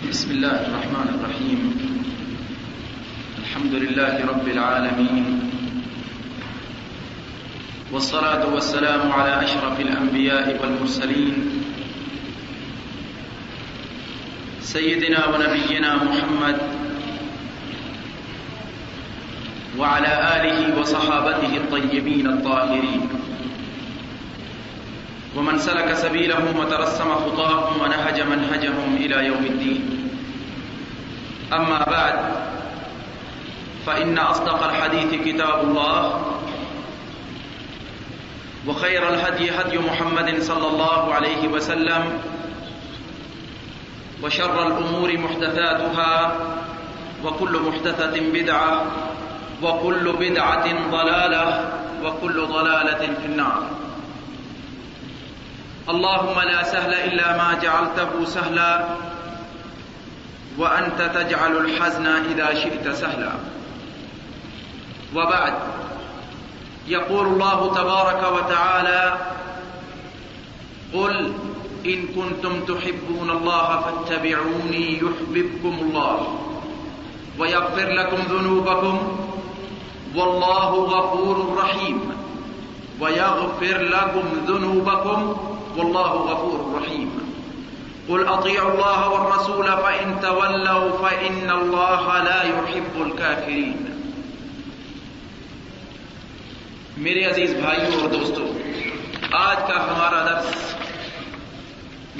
بسم الله الرحمن الرحيم. الحمد لله رب العالمين، والصلاة والسلام على أشرف الأنبياء والمرسلين سيدنا ونبينا محمد وعلى آله وصحابته الطيبين الطاهرين، ومن سلك سبيلهم وترسم خطاهم ونهج منهجهم إلى يوم الدين. أما بعد، فإن أصدق الحديث كتاب الله، وخير الهدي هدي محمد صلى الله عليه وسلم، وشر الأمور محدثاتها، وكل محدثة بدعة، وكل بدعة ضلالة، وكل ضلالة في النار. اللهم لا سهل إلا ما جعلته سهلا، وأنت تجعل الحزن إذا شئت سهلا. وبعد، يقول الله تبارك وتعالى: قل إن كنتم تحبون الله فاتبعوني يحببكم الله ويغفر لكم ذنوبكم والله غفور رحيم. ويغفر لكم ذنوبكم والله غفور رحيم. قل اطيعوا الله والرسول فإن تولوا فإن الله لا يحب الكافرين. میرے عزیز بھائیوں اور دوستوں، آج کا ہمارا درس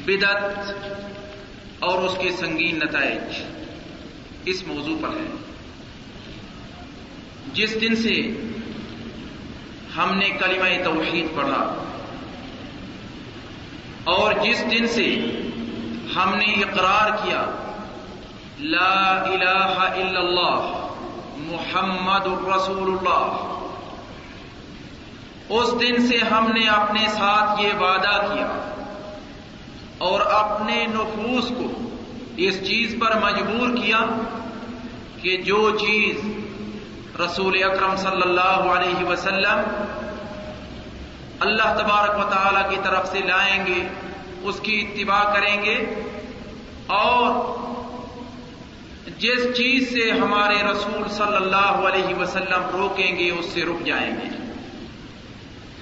بدعت اور اس کے سنگین نتائج اس موضوع پر ہے. جس دن سے ہم نے کلمہ توحید پڑھا اور جس دن سے ہم نے اقرار کیا لا الہ الا اللہ محمد رسول اللہ، اس دن سے ہم نے اپنے ساتھ یہ وعدہ کیا اور اپنے نفوس کو اس چیز پر مجبور کیا کہ جو چیز رسول اکرم صلی اللہ علیہ وسلم اللہ تبارک و تعالی کی طرف سے لائیں گے اس کی اتباع کریں گے، اور جس چیز سے ہمارے رسول صلی اللہ علیہ وسلم روکیں گے اس سے رک جائیں گے.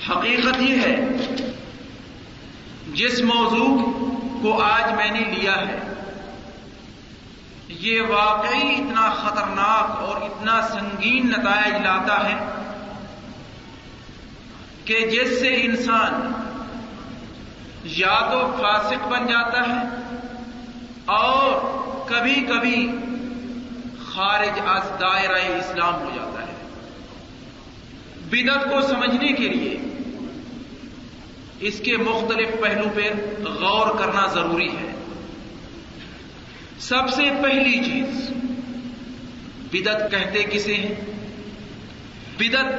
حقیقت یہ ہے، جس موضوع کو آج میں نے لیا ہے یہ واقعی اتنا خطرناک اور اتنا سنگین نتائج لاتا ہے کہ جس سے انسان یا تو فاسق بن جاتا ہے اور کبھی کبھی خارج از دائرہ اسلام ہو جاتا ہے. بدعت کو سمجھنے کے لیے اس کے مختلف پہلو پہ غور کرنا ضروری ہے. سب سے پہلی چیز، بدعت کہتے کسے ہیں؟ بدعت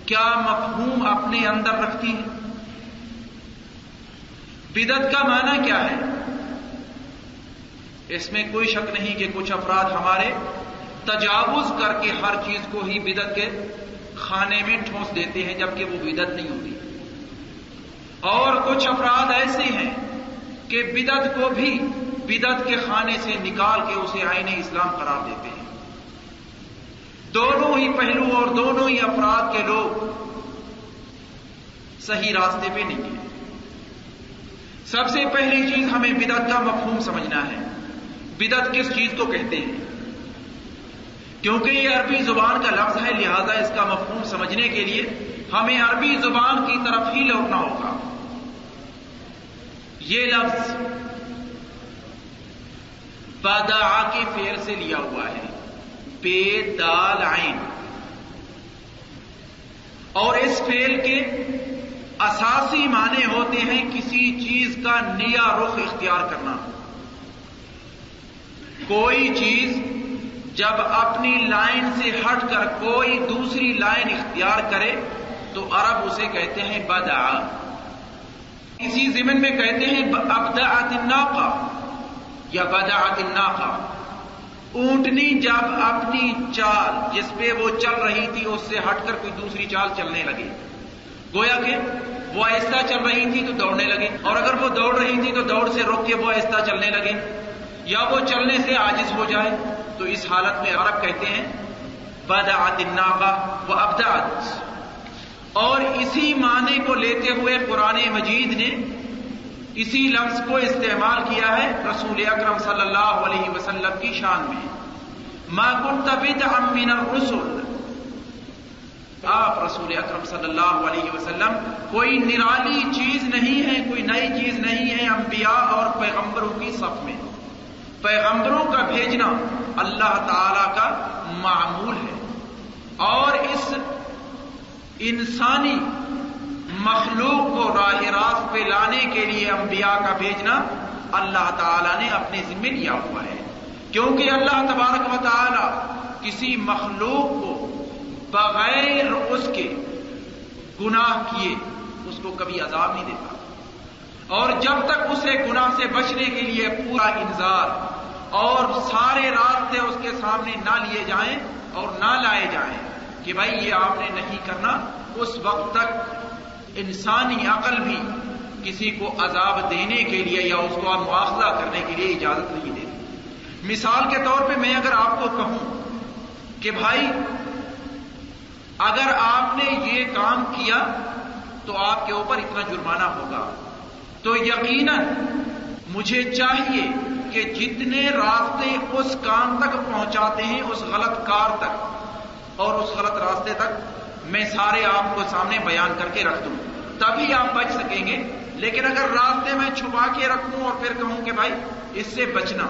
کیا مفہوم اپنے اندر رکھتی ہے؟ بدعت کا معنی کیا ہے؟ اس میں کوئی شک نہیں کہ کچھ افراد ہمارے تجاوز کر کے ہر چیز کو ہی بدعت کے خانے میں ٹھونس دیتے ہیں جبکہ وہ بدعت نہیں ہوتی، اور کچھ افراد ایسے ہیں کہ بدعت کو بھی بدعت کے خانے سے نکال کے اسے عین اسلام قرار دیتے ہیں. دونوں ہی پہلو اور دونوں ہی افراد کے لوگ صحیح راستے پہ نہیں ہیں. سب سے پہلی چیز ہمیں بدعت کا مفہوم سمجھنا ہے. بدعت کس چیز کو کہتے ہیں؟ کیونکہ یہ عربی زبان کا لفظ ہے، لہذا اس کا مفہوم سمجھنے کے لیے ہمیں عربی زبان کی طرف ہی لوٹنا ہوگا. یہ لفظ بدع کے فعل سے لیا ہوا ہے، بے دال عین، اور اس فعل کے اساسی معنی ہوتے ہیں کسی چیز کا نیا رخ اختیار کرنا. کوئی چیز جب اپنی لائن سے ہٹ کر کوئی دوسری لائن اختیار کرے تو عرب اسے کہتے ہیں بدع. اسی ضمن میں کہتے ہیں ابدعت الناقہ یا بدعت الناقہ. اونٹنی جب اپنی چال جس پہ وہ چل رہی تھی اس سے ہٹ کر کوئی دوسری چال چلنے لگی، گویا کہ وہ آہستہ چل رہی تھی تو دوڑنے لگے، اور اگر وہ دوڑ رہی تھی تو دوڑ سے روک کے وہ آہستہ چلنے لگے. یا وہ چلنے سے عاجز ہو جائے، تو اس حالت میں عرب کہتے ہیں بدعت الناقہ وابدعت۔ اور اسی معنی کو لیتے ہوئے قرآن مجید نے اسی لفظ کو استعمال کیا ہے رسول اکرم صلی اللہ علیہ وسلم کی شان میں، ما كنت بدعا من الرسل، آپ رسول اکرم صلی اللہ علیہ وسلم کوئی نرالی چیز نہیں ہے، کوئی نئی چیز نہیں ہے انبیاء اور پیغمبروں کی صف میں۔ پیغمبروں کا بھیجنا اللہ تعالی کا معمول ہے، اور اس انسانی مخلوق کو راہ راست پہ لانے کے لیے انبیاء کا بھیجنا اللہ تعالی نے اپنے ذمہ لیا ہوا ہے، کیونکہ اللہ تبارک و تعالی کسی مخلوق کو بغیر اس کے گناہ کیے اس کو کبھی عذاب نہیں دیتا، اور جب تک اسے گناہ سے بچنے کے لیے پورا انذار اور سارے راستے اس کے سامنے نہ لیے جائیں اور نہ لائے جائیں کہ بھائی یہ آپ نے نہیں کرنا، اس وقت تک انسانی عقل بھی کسی کو عذاب دینے کے لیے یا اس کو مواخذہ کرنے کے لیے اجازت نہیں دیتی۔ مثال کے طور پہ میں اگر آپ کو کہوں کہ بھائی اگر آپ نے یہ کام کیا تو آپ کے اوپر اتنا جرمانہ ہوگا، تو یقیناً مجھے چاہیے کہ جتنے راستے اس کام تک پہنچاتے ہیں اس غلط کار تک اور اس غلط راستے تک میں سارے آپ کو سامنے بیان کر کے رکھ دوں، تبھی آپ بچ سکیں گے۔ لیکن اگر راستے میں چھپا کے رکھوں اور پھر کہوں کہ بھائی اس سے بچنا،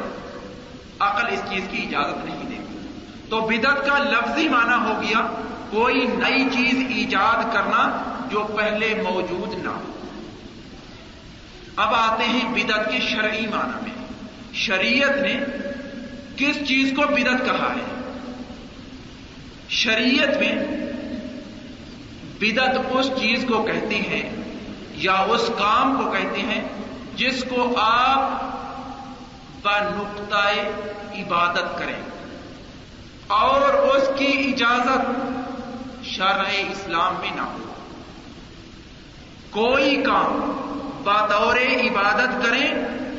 عقل اس چیز کی اجازت نہیں دیتی۔ تو بدعت کا لفظی معنی ہو گیا کوئی نئی چیز ایجاد کرنا جو پہلے موجود نہ ہو۔ اب آتے ہیں بدعت کے شرعی معنی میں۔ شریعت نے کس چیز کو بدعت کہا ہے؟ شریعت میں بدعت اس چیز کو کہتے ہیں یا اس کام کو کہتے ہیں جس کو آپ بنقطۂ عبادت کریں اور اس کی اجازت شرع اسلام میں نہ ہو۔ کوئی کام بطور عبادت کریں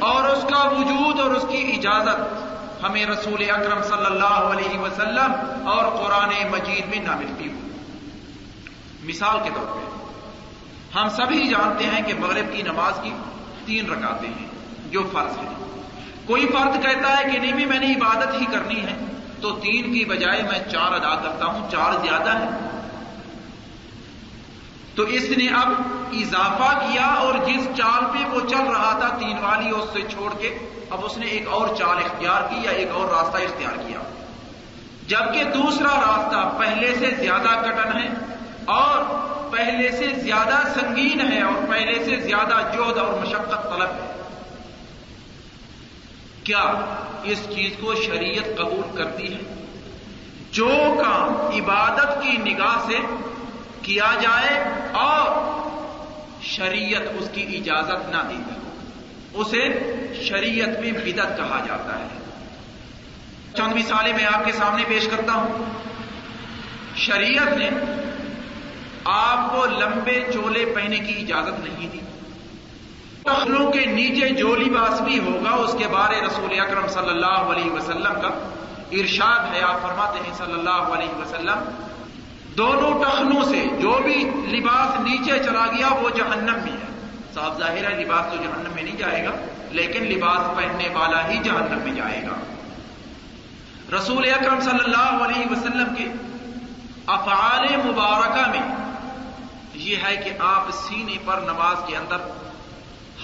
اور اس کا وجود اور اس کی اجازت ہمیں رسول اکرم صلی اللہ علیہ وسلم اور قرآن مجید میں نہ ملتی ہو۔ مثال کے طور پہ ہم سبھی جانتے ہیں کہ مغرب کی نماز کی 3 رکعتیں ہیں جو فرض ہیں۔ کوئی فرد کہتا ہے کہ نہیں بھی میں نے عبادت ہی کرنی ہے تو 3 کی بجائے میں 4 ادا کرتا ہوں، 4 زیادہ ہے۔ تو اس نے اب اضافہ کیا اور جس چال پہ وہ چل رہا تھا 3 والی اس سے چھوڑ کے اب اس نے ایک اور چال اختیار کی یا ایک اور راستہ اختیار کیا، جبکہ دوسرا راستہ پہلے سے زیادہ کٹن ہے اور پہلے سے زیادہ سنگین ہے اور پہلے سے زیادہ جہد اور مشقت طلب ہے۔ کیا اس چیز کو شریعت قبول کرتی ہے؟ جو کام عبادت کی نگاہ سے کیا جائے اور شریعت اس کی اجازت نہ دیتی ہو اسے شریعت میں بدعت کہا جاتا ہے۔ چند مثالیں میں آپ کے سامنے پیش کرتا ہوں۔ شریعت نے آپ کو لمبے چولے پہننے کی اجازت نہیں دی۔ ٹخنوں کے نیچے جو لباس بھی ہوگا اس کے بارے رسول اکرم صلی اللہ علیہ وسلم کا ارشاد ہے۔ آپ فرماتے ہیں صلی اللہ علیہ وسلم دونوں ٹخنوں سے جو بھی لباس نیچے چلا گیا وہ جہنم میں ہے۔ صاف ظاہر ہے لباس تو جہنم میں نہیں جائے گا، لیکن لباس پہننے والا ہی جہنم میں جائے گا۔ رسول اکرم صلی اللہ علیہ وسلم کے افعال مبارکہ میں یہ ہے کہ آپ سینے پر نماز کے اندر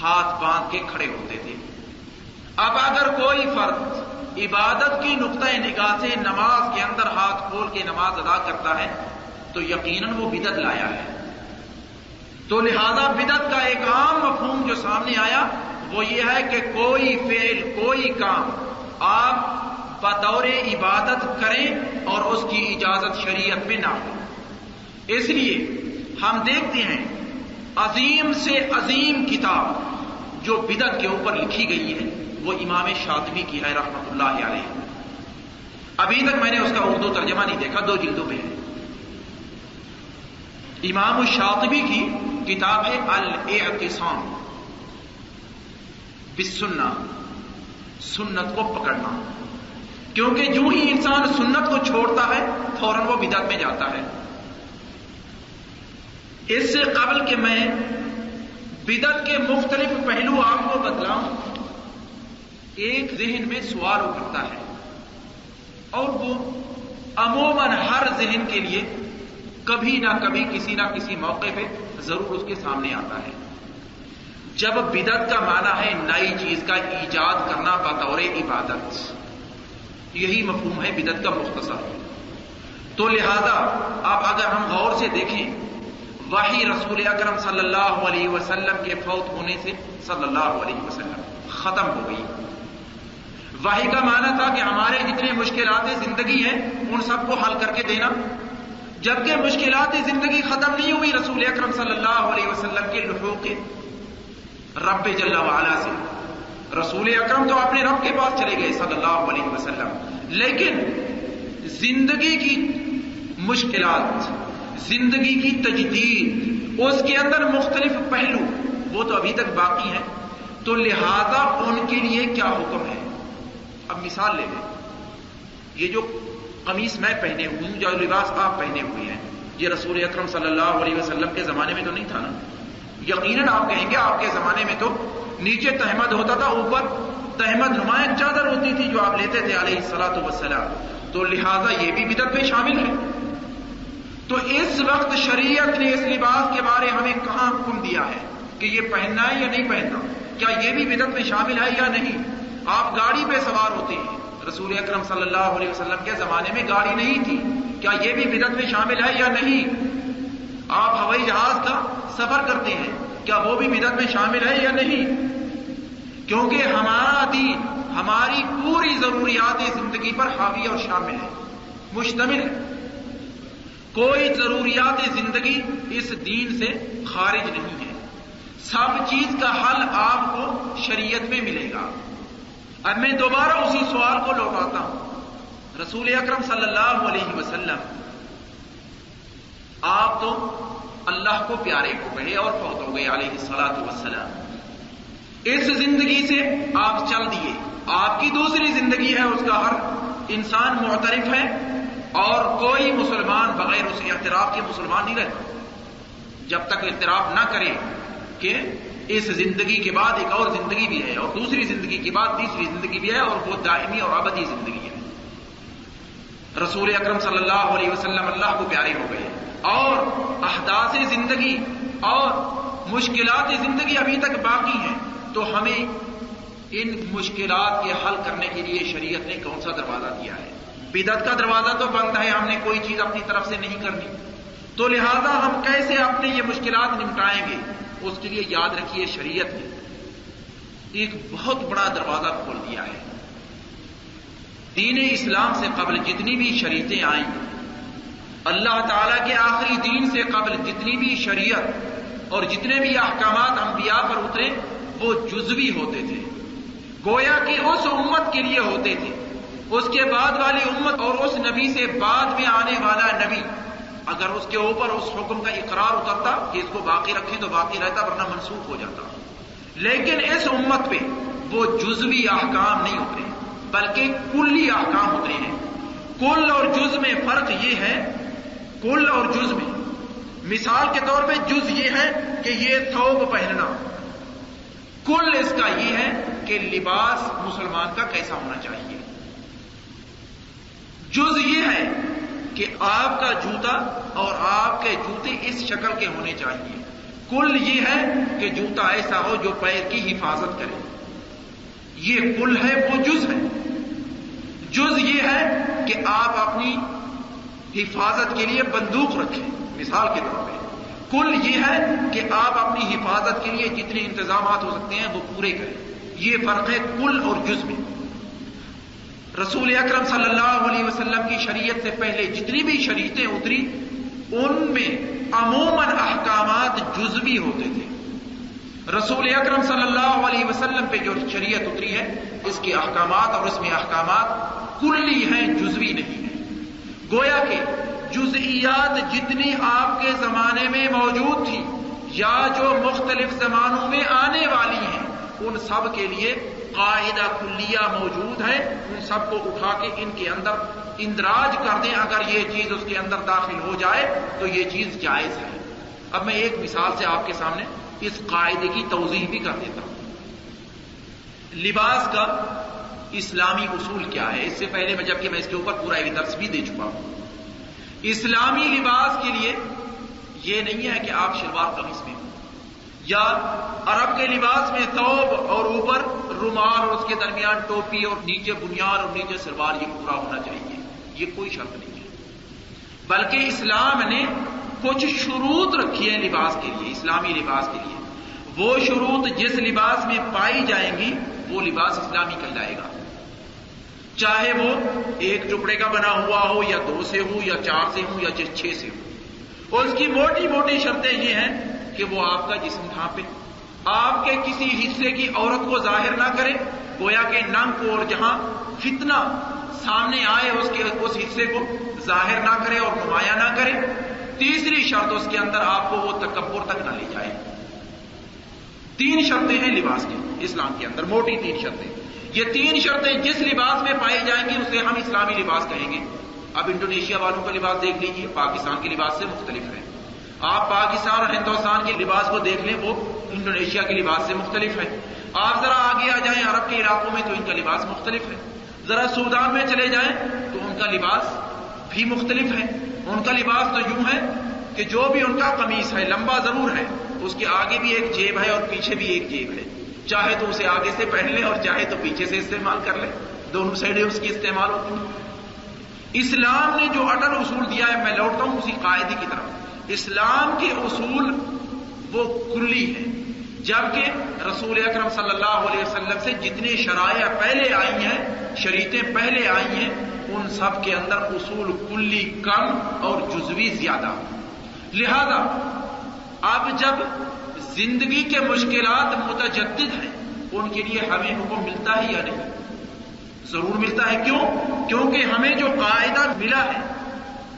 ہاتھ باندھ کے کھڑے ہوتے تھے۔ اب اگر کوئی فرد عبادت کی نقطۂ نگاہ سے نماز کے اندر ہاتھ کھول کے نماز ادا کرتا ہے تو یقیناً وہ بدعت لایا ہے۔ تو لہذا بدعت کا ایک عام مفہوم جو سامنے آیا وہ یہ ہے کہ کوئی فعل کوئی کام آپ بطور عبادت کریں اور اس کی اجازت شریعت میں نہ ہو۔ اس لیے ہم دیکھتے ہیں عظیم سے عظیم کتاب جو بدعت کے اوپر لکھی گئی ہے وہ امام شاطبی کی ہے رحمۃ اللہ علیہ۔ ابھی تک میں نے اس کا اردو ترجمہ نہیں دیکھا، 2 جلدوں میں ہے۔ امام الشاطبی کی کتاب ہے الاعتصام بالسنہ سنت کو پکڑنا، کیونکہ جو ہی انسان سنت کو چھوڑتا ہے فوراً وہ بدعت میں جاتا ہے۔ اس سے قبل کہ میں بدعت کے مختلف پہلو آپ کو بتلاؤں، ایک ذہن میں سوال اٹھتا ہے، اور وہ عموماً ہر ذہن کے لیے کبھی نہ کبھی کسی نہ کسی موقع پہ ضرور اس کے سامنے آتا ہے۔ جب بدعت کا معنی ہے نئی چیز کا ایجاد کرنا بطور عبادت، یہی مفہوم ہے بدعت کا مختصر۔ تو لہذا اب اگر ہم غور سے دیکھیں، وحی رسول اکرم صلی اللہ علیہ وسلم کے فوت ہونے سے صلی اللہ علیہ وسلم ختم ہو گئی۔ وحی کا معنی تھا کہ ہمارے جتنے مشکلات زندگی ہیں ان سب کو حل کر کے دینا، جبکہ مشکلات زندگی ختم نہیں ہوئی رسول اکرم صلی اللہ علیہ وسلم کے لحوق رب جل وعلا سے۔ رسول اکرم تو اپنے رب کے پاس چلے گئے صلی اللہ علیہ وسلم، لیکن زندگی کی مشکلات، زندگی کی تجدید، اس کے اندر مختلف پہلو وہ تو ابھی تک باقی ہیں۔ تو لہذا ان کے لیے کیا حکم ہے؟ اب مثال لے لیں، یہ جو قمیص میں پہنے ہوئی ہوں، جو لباس آپ پہنے ہوئے ہیں، یہ رسول اکرم صلی اللہ علیہ وسلم کے زمانے میں تو نہیں تھا نا۔ یقیناً آپ کہیں گے آپ کے زمانے میں تو نیچے تہمد ہوتا تھا، اوپر تہمد نمایاں چادر ہوتی تھی جو آپ لیتے تھے علیہ الصلوۃ والسلام، تو لہذا یہ بھی بدعت میں شامل ہے۔ تو اس وقت شریعت نے اس لباس کے بارے ہمیں کہاں حکم دیا ہے کہ یہ پہننا ہے یا نہیں پہننا؟ کیا یہ بھی بدعت میں شامل ہے یا نہیں؟ آپ گاڑی پہ سوار ہوتے ہیں، رسول اکرم صلی اللہ علیہ وسلم کے زمانے میں گاڑی نہیں تھی، کیا یہ بھی بدعت میں شامل ہے یا نہیں؟ آپ ہوائی جہاز کا سفر کرتے ہیں، کیا وہ بھی بدعت میں شامل ہے یا نہیں؟ کیونکہ ہمارا دین ہماری پوری ضروریات زندگی پر حاوی اور شامل ہے، مشتمل ہے۔ کوئی ضروریات زندگی اس دین سے خارج نہیں ہے، سب چیز کا حل آپ کو شریعت میں ملے گا۔ اب میں دوبارہ اسی سوال کو لوٹاتا ہوں، رسول اکرم صلی اللہ علیہ وسلم آپ تو اللہ کو پیارے ہو گئے اور فوت ہو گئے علیہ الصلوۃ والسلام، اس زندگی سے آپ چل دیے، آپ کی دوسری زندگی ہے، اس کا ہر انسان معترف ہے، اور کوئی مسلمان بغیر اس اعتراف کے مسلمان نہیں رہتا جب تک اعتراف نہ کرے کہ اس زندگی کے بعد ایک اور زندگی بھی ہے، اور دوسری زندگی کے بعد تیسری زندگی بھی ہے، اور وہ دائمی اور ابدی زندگی ہے۔ رسول اکرم صلی اللہ علیہ وسلم اللہ کو پیارے ہو گئے، اور احداث زندگی اور مشکلات زندگی ابھی تک باقی ہیں، تو ہمیں ان مشکلات کے حل کرنے کے لیے شریعت نے کون سا دروازہ دیا ہے؟ بدعت کا دروازہ تو بند ہے، ہم نے کوئی چیز اپنی طرف سے نہیں کرنی، تو لہذا ہم کیسے اپنے یہ مشکلات نمٹائیں گے؟ اس کے لیے یاد رکھیے شریعت نے ایک بہت بڑا دروازہ کھول دیا ہے۔ دین اسلام سے قبل جتنی بھی شریعتیں آئیں، اللہ تعالیٰ کے آخری دین سے قبل جتنی بھی شریعت اور جتنے بھی احکامات انبیاء پر اترے وہ جزوی ہوتے تھے، گویا کہ اس امت کے لیے ہوتے تھے۔ اس کے بعد والی امت اور اس نبی سے بعد میں آنے والا نبی اگر اس کے اوپر اس حکم کا اقرار اترتا کہ اس کو باقی رکھیں تو باقی رہتا، ورنہ منسوخ ہو جاتا۔ لیکن اس امت پہ وہ جزوی احکام نہیں اترے بلکہ کلی احکام اترے ہیں۔ کل اور جز میں فرق یہ ہے، کل اور جز میں مثال کے طور پہ جز یہ ہے کہ یہ ثوب پہننا، کل اس کا یہ ہے کہ لباس مسلمان کا کیسا ہونا چاہیے۔ جز یہ ہے کہ آپ کا جوتا اور آپ کے جوتے اس شکل کے ہونے چاہیے، کل یہ ہے کہ جوتا ایسا ہو جو پیر کی حفاظت کرے، یہ کل ہے، وہ جز ہے۔ جز یہ ہے کہ آپ اپنی حفاظت کے لیے بندوق رکھیں مثال کے طور پہ، کل یہ ہے کہ آپ اپنی حفاظت کے لیے جتنے انتظامات ہو سکتے ہیں وہ پورے کریں۔ یہ فرق ہے کل اور جز میں۔ رسول اکرم صلی اللہ علیہ وسلم کی شریعت سے پہلے جتنی بھی شریعتیں اتری ان میں عموماً احکامات جزوی ہوتے تھے۔ رسول اکرم صلی اللہ علیہ وسلم پہ جو شریعت اتری ہے اس کے احکامات اور اس میں احکامات کلی ہیں، جزوی نہیں ہیں۔ گویا کہ جزئیات جتنی آپ کے زمانے میں موجود تھی یا جو مختلف زمانوں میں آنے والی ہیں ان سب کے لیے قاعدہ کلیہ موجود ہے، ان سب کو اٹھا کے ان کے اندر اندراج کر دیں، اگر یہ چیز اس کے اندر داخل ہو جائے تو یہ چیز جائز ہے۔ اب میں ایک مثال سے آپ کے سامنے اس قاعدے کی توضیح بھی کر دیتا ہوں۔ لباس کا اسلامی اصول کیا ہے؟ اس سے پہلے میں جبکہ میں اس کے اوپر پورا ایک درس بھی دے چکا ہوں۔ اسلامی لباس کے لیے یہ نہیں ہے کہ آپ شلوار قمیص میں یا عرب کے لباس میں ثوب اور اوپر رومال اور اس کے درمیان ٹوپی اور نیچے بنیان اور نیچے سلوار، یہ پورا ہونا چاہیے، یہ کوئی شرط نہیں ہے، بلکہ اسلام نے کچھ شروط رکھی ہیں لباس کے لیے، اسلامی لباس کے لیے۔ وہ شروط جس لباس میں پائی جائیں گی وہ لباس اسلامی کہلائے گا، چاہے وہ ایک ٹکڑے کا بنا ہوا ہو یا 2 سے ہو یا 4 سے ہو یا 6 سے ہو۔ اور اس کی موٹی موٹی شرطیں یہ ہیں کہ وہ آپ کا جسم ڈھانپے، آپ کے کسی حصے کی عورت کو ظاہر نہ کرے، گویا کہ ننگ کو اور جہاں فتنہ سامنے آئے اس حصے کو ظاہر نہ کرے اور نمایاں نہ کرے۔ تیسری شرط اس کے اندر آپ کو وہ تکبر تک نہ لے جائے۔ 3 شرطیں ہیں لباس کے اسلام کے اندر، موٹی 3 شرطیں۔ یہ 3 شرطیں جس لباس میں پائی جائیں گی اسے ہم اسلامی لباس کہیں گے۔ اب انڈونیشیا والوں کا لباس دیکھ لیجیے، پاکستان کے لباس سے مختلف ہے۔ آپ پاکستان اور ہندوستان کے لباس کو دیکھ لیں، وہ انڈونیشیا کے لباس سے مختلف ہے۔ آپ ذرا آگے آ جائیں عرب کے علاقوں میں تو ان کا لباس مختلف ہے، ذرا سودان میں چلے جائیں تو ان کا لباس بھی مختلف ہے۔ ان کا لباس تو یوں ہے کہ جو بھی ان کا قمیص ہے لمبا ضرور ہے، اس کے آگے بھی ایک جیب ہے اور پیچھے بھی ایک جیب ہے، چاہے تو اسے آگے سے پہن لے اور چاہے تو پیچھے سے استعمال کر لے، دونوں سائڈیں اس کی استعمال ہوتی ہیں۔ اسلام نے جو اٹل اصول دیا ہے، میں لوٹتا ہوں اسی قاعدے کی طرف۔ اسلام کے اصول وہ کلی ہیں، جبکہ رسول اکرم صلی اللہ علیہ وسلم سے جتنے شرائع پہلے آئی ہیں، شریعتیں پہلے آئی ہیں، ان سب کے اندر اصول کلی کم اور جزوی زیادہ۔ لہذا اب جب زندگی کے مشکلات متجدد ہیں، ان کے لیے ہمیں حکم ملتا ہے یا نہیں؟ ضرور ملتا ہے۔ کیوں؟ کیونکہ ہمیں جو قاعدہ ملا ہے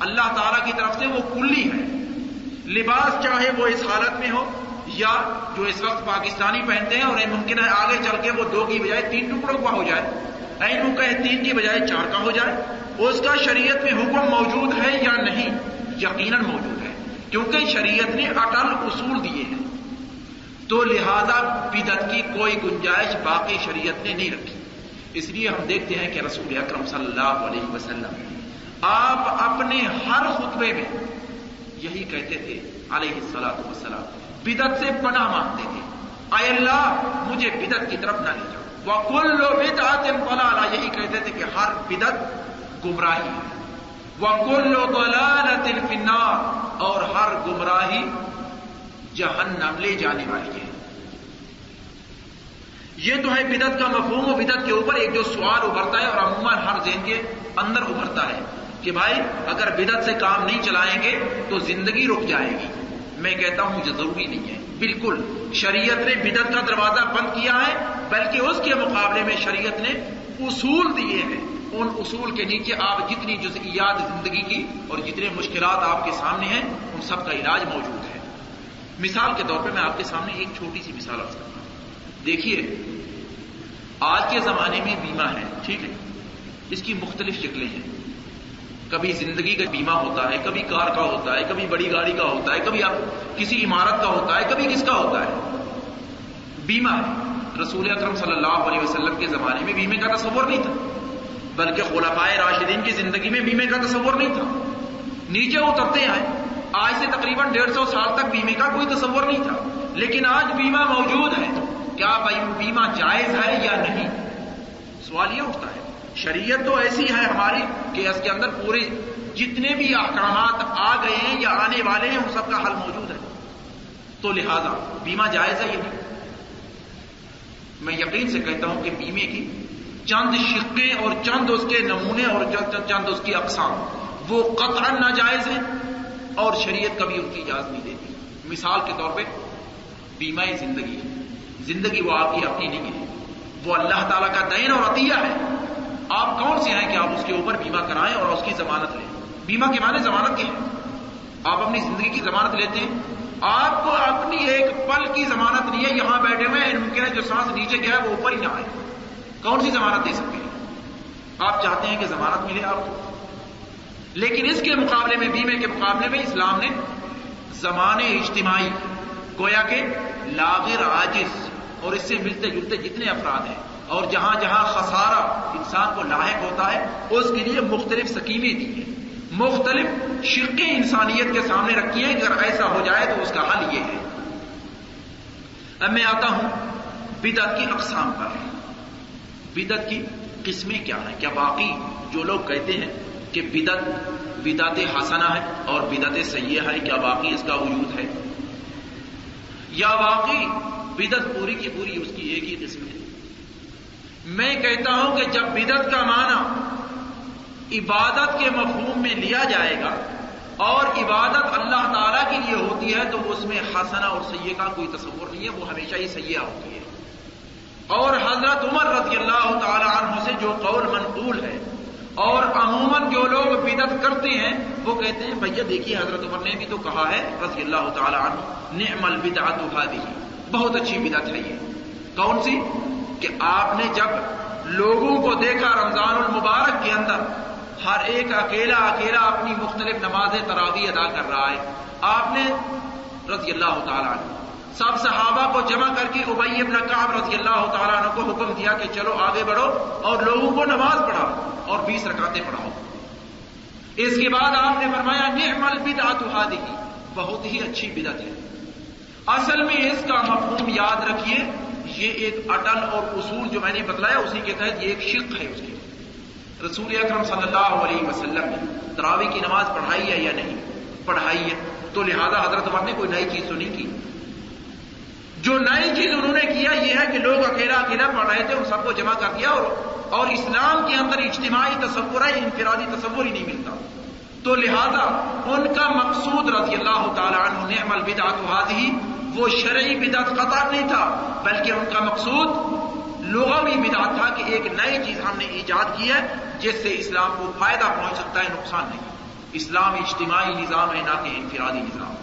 اللہ تعالیٰ کی طرف سے وہ کلی ہے۔ لباس چاہے وہ اس حالت میں ہو یا جو اس وقت پاکستانی پہنتے ہیں، اور ممکن ہے آگے چل کے وہ 2 کی بجائے 3 ٹکڑوں کا ہو جائے، اینو کہے 3 کی بجائے 4 کا ہو جائے، اس کا شریعت میں حکم موجود ہے یا نہیں؟ یقیناً موجود ہے، کیونکہ شریعت نے اٹل اصول دیے ہیں۔ تو لہذا بدعت کی کوئی گنجائش باقی شریعت نے نہیں رکھی۔ اس لیے ہم دیکھتے ہیں کہ رسول اکرم صلی اللہ علیہ وسلم آپ اپنے ہر خطبے میں یہی کہتے تھے علیہ الصلوۃ والسلام، بدعت سے پناہ مانگتے تھے، اے اللہ مجھے بدعت کی طرف نہ لے جاؤ۔ وَكُلُّ بِدْعَةٍ ضَلَالَةٍ، یہی کہتے تھے کہ ہر بدعت گمراہی ہے۔ وَكُلُّ ضَلَالَةٍ فِي النَّارِ، اور ہر گمراہی جہنم لے جانے والی ہے۔ یہ تو ہے بدعت کا مفہوم، و بدعت کے اوپر ایک جو سوال ابھرتا ہے اور عموماً ہر ذہن کے اندر ابھرتا ہے کہ بھائی اگر بدعت سے کام نہیں چلائیں گے تو زندگی رک جائے گی۔ میں کہتا ہوں مجھے ضروری نہیں ہے، بالکل شریعت نے بدعت کا دروازہ بند کیا ہے، بلکہ اس کے مقابلے میں شریعت نے اصول دیے ہیں۔ ان اصول کے نیچے آپ جتنی جزئیات زندگی کی اور جتنے مشکلات آپ کے سامنے ہیں ان سب کا علاج موجود ہے۔ مثال کے طور پہ میں آپ کے سامنے ایک چھوٹی سی مثال عرض کرتا ہوں۔ دیکھیے آج کے زمانے میں بیمہ ہے، ٹھیک ہے، اس کی مختلف شکلیں ہیں۔ کبھی زندگی کا بیمہ ہوتا ہے، کبھی کار کا ہوتا ہے، کبھی بڑی گاڑی کا ہوتا ہے، کبھی آپ کسی عمارت کا ہوتا ہے، کبھی کس کا ہوتا ہے، بیمہ ہے۔ رسول اکرم صلی اللہ علیہ وسلم کے زمانے میں بیمے کا تصور نہیں تھا، بلکہ خلفائے راشدین کی زندگی میں بیمے کا تصور نہیں تھا۔ نیچے اترتے آئے، آج سے تقریباً 150 سال تک بیمے کا کوئی تصور نہیں تھا، لیکن آج بیمہ موجود ہے۔ کیا بیمہ جائز ہے یا نہیں؟ سوال یہ اٹھتا ہے۔ شریعت تو ایسی ہے ہماری کہ اس کے اندر پورے جتنے بھی احکامات آ گئے ہیں یا آنے والے ہیں ان سب کا حل موجود ہے، تو لہذا بیمہ جائز ہے یا نہیں؟ میں یقین سے کہتا ہوں کہ بیمے کی چند شقیں اور چند اس کے نمونے اور چند اس کی اقسام وہ قطعاً ناجائز ہیں اور شریعت کبھی ان کی اجازت نہیں دیتی۔ مثال کے طور پہ بیمہ زندگی، زندگی وہ آپ کی اپنی نہیں ہے، وہ اللہ تعالیٰ کا دین اور عطیہ ہے۔ آپ کون سے ہیں کہ آپ اس کے اوپر بیمہ کرائیں اور اس کی ضمانت لیں؟ بیمہ کے معنی ضمانت کے ہیں۔ آپ اپنی زندگی کی ضمانت لیتے ہیں، آپ کو اپنی ایک پل کی ضمانت نہیں ہے، یہاں بیٹھے ہوئے ہیں، ممکن ہے جو سانس نیچے گیا ہے وہ اوپر ہی نہ آئے، کون سی ضمانت دے سکتے ہیں؟ آپ چاہتے ہیں کہ ضمانت ملے آپ کو، لیکن اس کے مقابلے میں، بیمے کے مقابلے میں اسلام نے ضمان اجتماعی، گویا کہ لاغر عاجز اور اس سے ملتے جلتے جتنے افراد ہیں اور جہاں جہاں خسارہ انسان کو لاحق ہوتا ہے اس کے لیے مختلف سکیمیں دی ہیں، مختلف شقیں انسانیت کے سامنے رکھی ہیں، اگر ایسا ہو جائے تو اس کا حل یہ ہے۔ اب میں آتا ہوں بدعت کی اقسام پر۔ بدعت کی قسمیں کیا ہیں؟ کیا واقعی جو لوگ کہتے ہیں کہ بدعت حسنہ ہے اور بدعت سیئہ ہے، کیا واقعی اس کا وجود ہے، یا واقعی بدعت پوری کی پوری اس کی ایک ہی قسم ہے؟ میں کہتا ہوں کہ جب بدعت کا معنی عبادت کے مفہوم میں لیا جائے گا اور عبادت اللہ تعالیٰ کے لیے ہوتی ہے تو اس میں حسنہ اور سیئہ کا کوئی تصور نہیں ہے، وہ ہمیشہ ہی سیئہ ہوتی ہے۔ اور حضرت عمر رضی اللہ تعالی عنہ سے جو قول منقول ہے، اور عموماً جو لوگ بدعت کرتے ہیں وہ کہتے ہیں بھیا دیکھیے حضرت عمر نے بھی تو کہا ہے رضی اللہ تعالی عنہ، نعم البدعۃ ھذہ، بہت اچھی بدعت ہے یہ۔ کون سی؟ کہ آپ نے جب لوگوں کو دیکھا رمضان المبارک کے اندر ہر ایک اکیلا اپنی مختلف نماز تراویح ادا کر رہا ہے، آپ نے رضی اللہ تعالی عنہ سب صحابہ کو جمع کر کے ابی ابن کعب رضی اللہ تعالیٰ عنہ کو حکم دیا کہ چلو آگے بڑھو اور لوگوں کو نماز پڑھاؤ اور 20 رکعتیں پڑھاؤ۔ اس کے بعد آپ نے فرمایا نعم البدعۃ ھذہ، بہت ہی اچھی بدعت ہے۔ اصل میں اس کا مفہوم یاد رکھیے، یہ ایک اٹل اور اصول جو میں نے بتلایا اسی کے تحت یہ ایک شق ہے اس کی۔ رسول اکرم صلی اللہ علیہ وسلم نے تراویح کی نماز پڑھائی ہے یا نہیں؟ پڑھائی ہے، تو لہذا حضرت عمر نے کوئی نئی چیز تو نہیں کی۔ جو نئی چیز انہوں نے کیا یہ ہے کہ لوگ اکیلا پڑھ رہے تھے، ان سب کو جمع کر دیا اور اسلام کے اندر اجتماعی تصور ہے، انفرادی تصور ہی نہیں ملتا، تو لہذا ان کا مقصود رضی اللہ تعالی عنہ نعم البدعۃ ھذہ وہ شرعی بدعت قطعا نہیں تھا، بلکہ ان کا مقصود لغوی بدعت تھا کہ ایک نئی چیز ہم نے ایجاد کی ہے جس سے اسلام کو فائدہ پہنچ سکتا ہے، نقصان نہیں۔ اسلام اجتماعی نظام ہے نہ کہ انفرادی نظام۔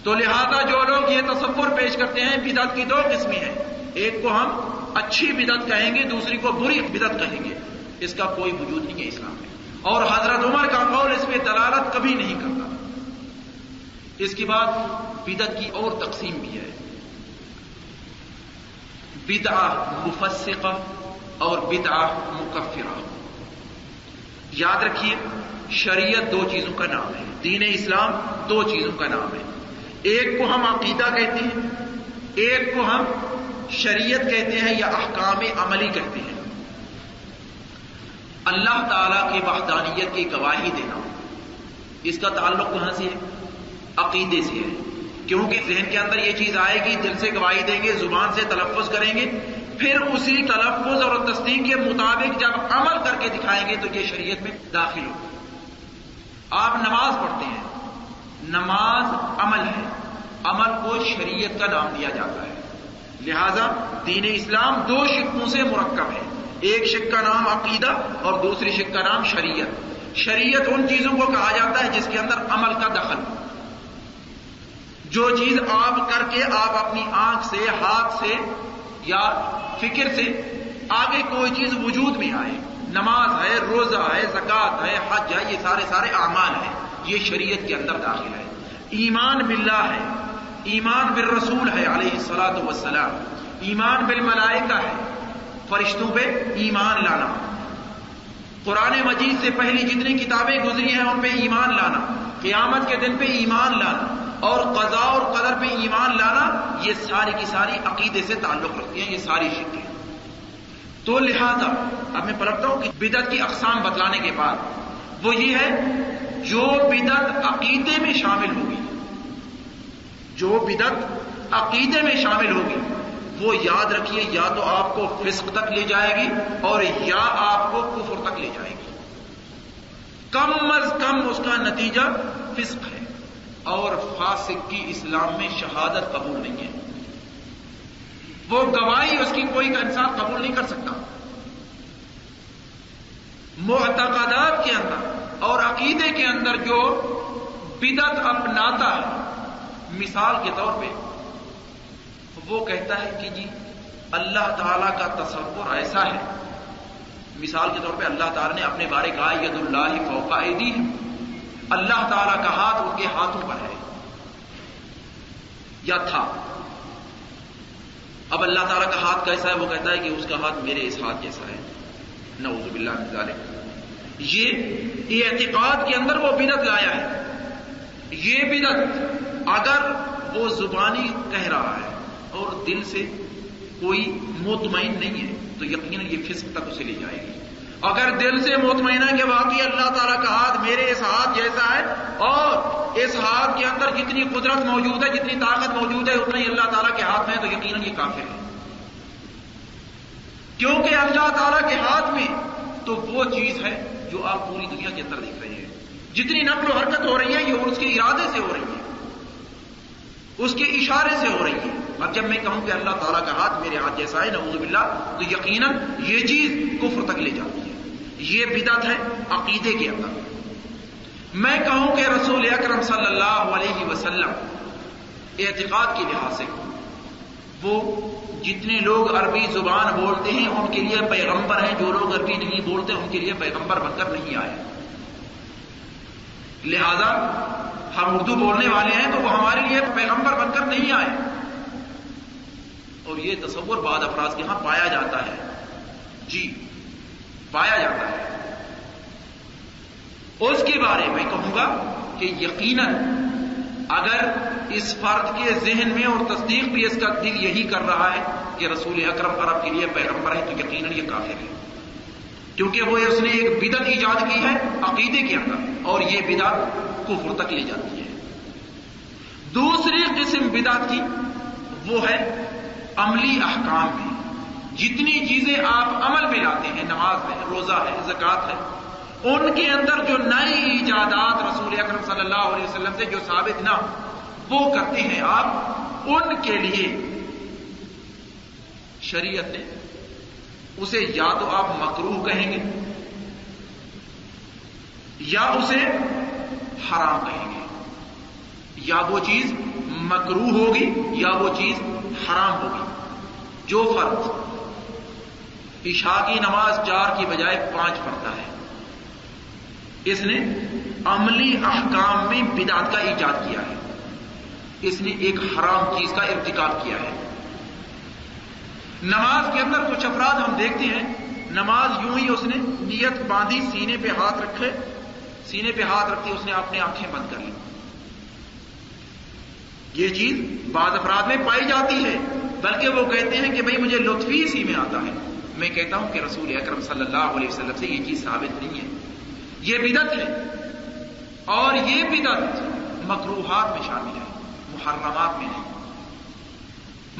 تو لہذا جو لوگ یہ تصور پیش کرتے ہیں، بدعت کی دو قسمیں ہیں، ایک کو ہم اچھی بدعت کہیں گے، دوسری کو بری بدعت کہیں گے، اس کا کوئی وجود نہیں ہے اسلام میں، اور حضرت عمر کا قول اس پہ دلالت کبھی نہیں کرتا۔ اس کے بعد بدعت کی اور تقسیم بھی ہے، بدعہ مفسقہ اور بدعہ مکفرہ۔ یاد رکھیے شریعت دو چیزوں کا نام ہے، دین اسلام دو چیزوں کا نام ہے، ایک کو ہم عقیدہ کہتے ہیں، ایک کو ہم شریعت کہتے ہیں یا احکام عملی کہتے ہیں۔ اللہ تعالیٰ کی وحدانیت کی گواہی دینا، اس کا تعلق کہاں سے ہے؟ عقیدے سے ہے، کیونکہ ذہن کے اندر یہ چیز آئے گی، دل سے گواہی دیں گے، زبان سے تلفظ کریں گے، پھر اسی تلفظ اور تصدیق کے مطابق جب عمل کر کے دکھائیں گے تو یہ شریعت میں داخل ہوگا۔ آپ نماز پڑھتے ہیں، نماز عمل ہے، عمل کو شریعت کا نام دیا جاتا ہے، لہذا دین اسلام دو شقوں سے مرکب ہے، ایک شق کا نام عقیدہ اور دوسری شق کا نام شریعت۔ شریعت ان چیزوں کو کہا جاتا ہے جس کے اندر عمل کا دخل، جو چیز آپ کر کے آپ اپنی آنکھ سے، ہاتھ سے یا فکر سے آگے کوئی چیز وجود میں آئے، نماز ہے، روزہ ہے، زکوٰۃ ہے، حج ہے، یہ سارے اعمال ہیں، یہ شریعت کے اندر داخل ہے۔ ایمان باللہ ہے، ایمان بالرسول ہے علیہ الصلاۃ والسلام، ایمان بالملائکہ ہے، فرشتوں پہ ایمان لانا، قرآن مجید سے پہلی جتنی کتابیں گزری ہیں ان پہ ایمان لانا، قیامت کے دن پہ ایمان لانا اور قضاء اور قدر پہ ایمان لانا، یہ ساری کی ساری عقیدے سے تعلق رکھتی ہیں، یہ ساری شکیں۔ تو لہذا اب میں پلٹتا ہوں کہ بدعت کی اقسام بتلانے کے بعد وہ یہ ہے جو بدعت عقیدے میں شامل ہوگی، جو بدعت عقیدے میں شامل ہوگی وہ یاد رکھیے یا تو آپ کو فسق تک لے جائے گی اور یا آپ کو کفر تک لے جائے گی، کم از کم اس کا نتیجہ فسق ہے، اور فاسق کی اسلام میں شہادت قبول نہیں ہے، وہ گواہی اس کی کوئی کا انسان قبول نہیں کر سکتا۔ معتقدات کے اندر اور عقیدے کے اندر جو بدعت اپناتا ہے، مثال کے طور پہ وہ کہتا ہے کہ جی اللہ تعالیٰ کا تصور ایسا ہے، مثال کے طور پہ اللہ تعالیٰ نے اپنے بارے کہا ید اللہ فوق ایدیہم، اللہ تعالیٰ کا ہاتھ ان کے ہاتھوں پر ہے یا تھا۔ اب اللہ تعالیٰ کا ہاتھ کیسا ہے؟ وہ کہتا ہے کہ اس کا ہاتھ میرے اس ہاتھ جیسا ہے، نعوذ باللہ من ذالک۔ یہ اعتقاد کے اندر وہ بدعت لایا ہے۔ یہ بدعت اگر وہ زبانی کہہ رہا ہے اور دل سے کوئی مطمئن نہیں ہے تو یقیناً یہ فسق تک اسے لے جائے گی۔ اگر دل سے مطمئن ہے کہ واقعی اللہ تعالیٰ کا ہاتھ میرے اس ہاتھ جیسا ہے اور اس ہاتھ کے اندر جتنی قدرت موجود ہے، جتنی طاقت موجود ہے، اتنا ہی اللہ تعالیٰ کے ہاتھ میں ہے، تو یقیناً یہ کافر ہے۔ کیونکہ اللہ تعالیٰ کے ہاتھ میں تو وہ چیز ہے جو آپ پوری دنیا کے اندر دیکھ رہے ہیں، جتنی نقل و حرکت ہو رہی ہے یہ اس کے ارادے سے ہو رہی ہے، اس کے اشارے سے ہو رہی ہے۔ اب جب میں کہوں کہ اللہ تعالیٰ کا ہاتھ میرے ہاتھ جیسا ہے، نعوذ باللہ، تو یقیناً یہ چیز کفر تک لے جاتی ہے۔ یہ بدعت ہے عقیدے کے اندر۔ میں کہوں کہ رسول اکرم صلی اللہ علیہ وسلم اعتقاد کے لحاظ سے وہ جتنے لوگ عربی زبان بولتے ہیں ان کے لیے پیغمبر ہیں، جو لوگ عربی نہیں بولتے ان کے لیے پیغمبر بن کر نہیں آئے۔ لہذا ہم اردو بولنے والے ہیں تو وہ ہمارے لیے پیغمبر بن کر نہیں آئے، اور یہ تصور بعض افراد کے ہاں پایا جاتا ہے، جی پایا جاتا ہے۔ اس کے بارے میں کہوں گا کہ یقیناً اگر اس فرد کے ذہن میں اور تصدیق بھی اس کا دل یہی کر رہا ہے کہ رسول اکرم عرب کے لیے پیغمبر ہے، تو یقیناً یہ کافر ہے، کیونکہ وہ اس نے ایک بدعت ایجاد کی ہے عقیدے کے اندر، اور یہ بدعت کفر تک لے جاتی ہے۔ دوسری قسم بدعت کی وہ ہے عملی احکام میں، جتنی چیزیں آپ عمل میں لاتے ہیں، نماز ہے، روزہ ہے، زکوٰۃ ہے، ان کے اندر جو نئی ایجادات رسول اکرم صلی اللہ علیہ وسلم سے جو ثابت نہ وہ کرتے ہیں آپ، ان کے لیے شریعت نے اسے یا تو آپ مکروہ کہیں گے یا اسے حرام کہیں گے، یا وہ چیز مکروہ ہوگی یا وہ چیز حرام ہوگی۔ جو فرد عشاء کی نماز 4 کی بجائے 5 پڑھتا ہے، اس نے عملی احکام میں بدعت کا ایجاد کیا ہے، اس نے ایک حرام چیز کا ارتکاب کیا ہے۔ نماز کے اندر کچھ افراد ہم دیکھتے ہیں، نماز یوں ہی اس نے نیت باندھی، سینے پہ ہاتھ رکھے، سینے پہ ہاتھ رکھتے اس نے اپنی آنکھیں بند کر لی۔ یہ چیز بعض افراد میں پائی جاتی ہے، بلکہ وہ کہتے ہیں کہ بھئی مجھے لطف ہی اسی میں آتا ہے۔ میں کہتا ہوں کہ رسول اکرم صلی اللہ علیہ وسلم سے یہ چیز ثابت نہیں ہے، یہ بدعت ہے، اور یہ بدعت مکروہات میں شامل ہے، محرمات میں نہیں۔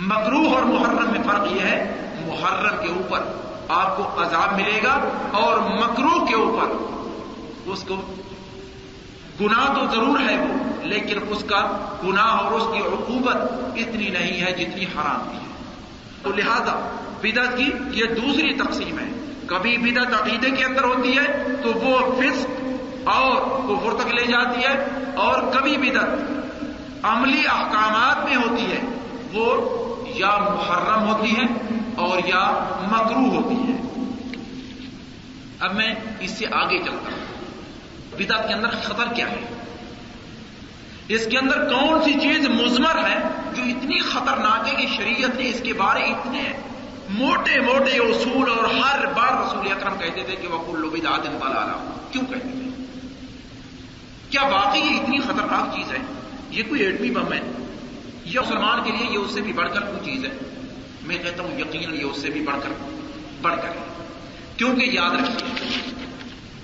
مکروہ اور محرم میں فرق یہ ہے، محرم کے اوپر آپ کو عذاب ملے گا، اور مکروہ کے اوپر اس کو گناہ تو ضرور ہے وہ، لیکن اس کا گناہ اور اس کی عقوبت اتنی نہیں ہے جتنی حرام کی ہے۔ تو لہذا بدعت کی یہ دوسری تقسیم ہے، کبھی بدعت عقیدے کے اندر ہوتی ہے تو وہ فسق اور کفر تک لے جاتی ہے، اور کبھی بدعت عملی احکامات میں ہوتی ہے، وہ یا محرم ہوتی ہے اور یا مکروہ ہوتی ہے۔ اب میں اس سے آگے چلتا ہوں، بدعت کے اندر خطر کیا ہے، اس کے اندر کون سی چیز مضمر ہے جو اتنی خطرناک ہے کہ شریعت نے اس کے بارے اتنے موٹے موٹے اصول، اور ہر بار رسول اکرم کہتے تھے کہ وَكُلُّ بِدْعَةٍ ضَلَالَةٍ۔ کیوں کہتے تھے؟ کیا واقعی یہ اتنی خطرناک چیز ہے؟ یہ کوئی ایٹمی بم ہے؟ یہ مسلمان کے لیے یہ اس سے بھی بڑھ کر کوئی چیز ہے؟ میں کہتا ہوں یقیناً یہ اس سے بھی بڑھ کر ہے، کیونکہ یاد رکھیے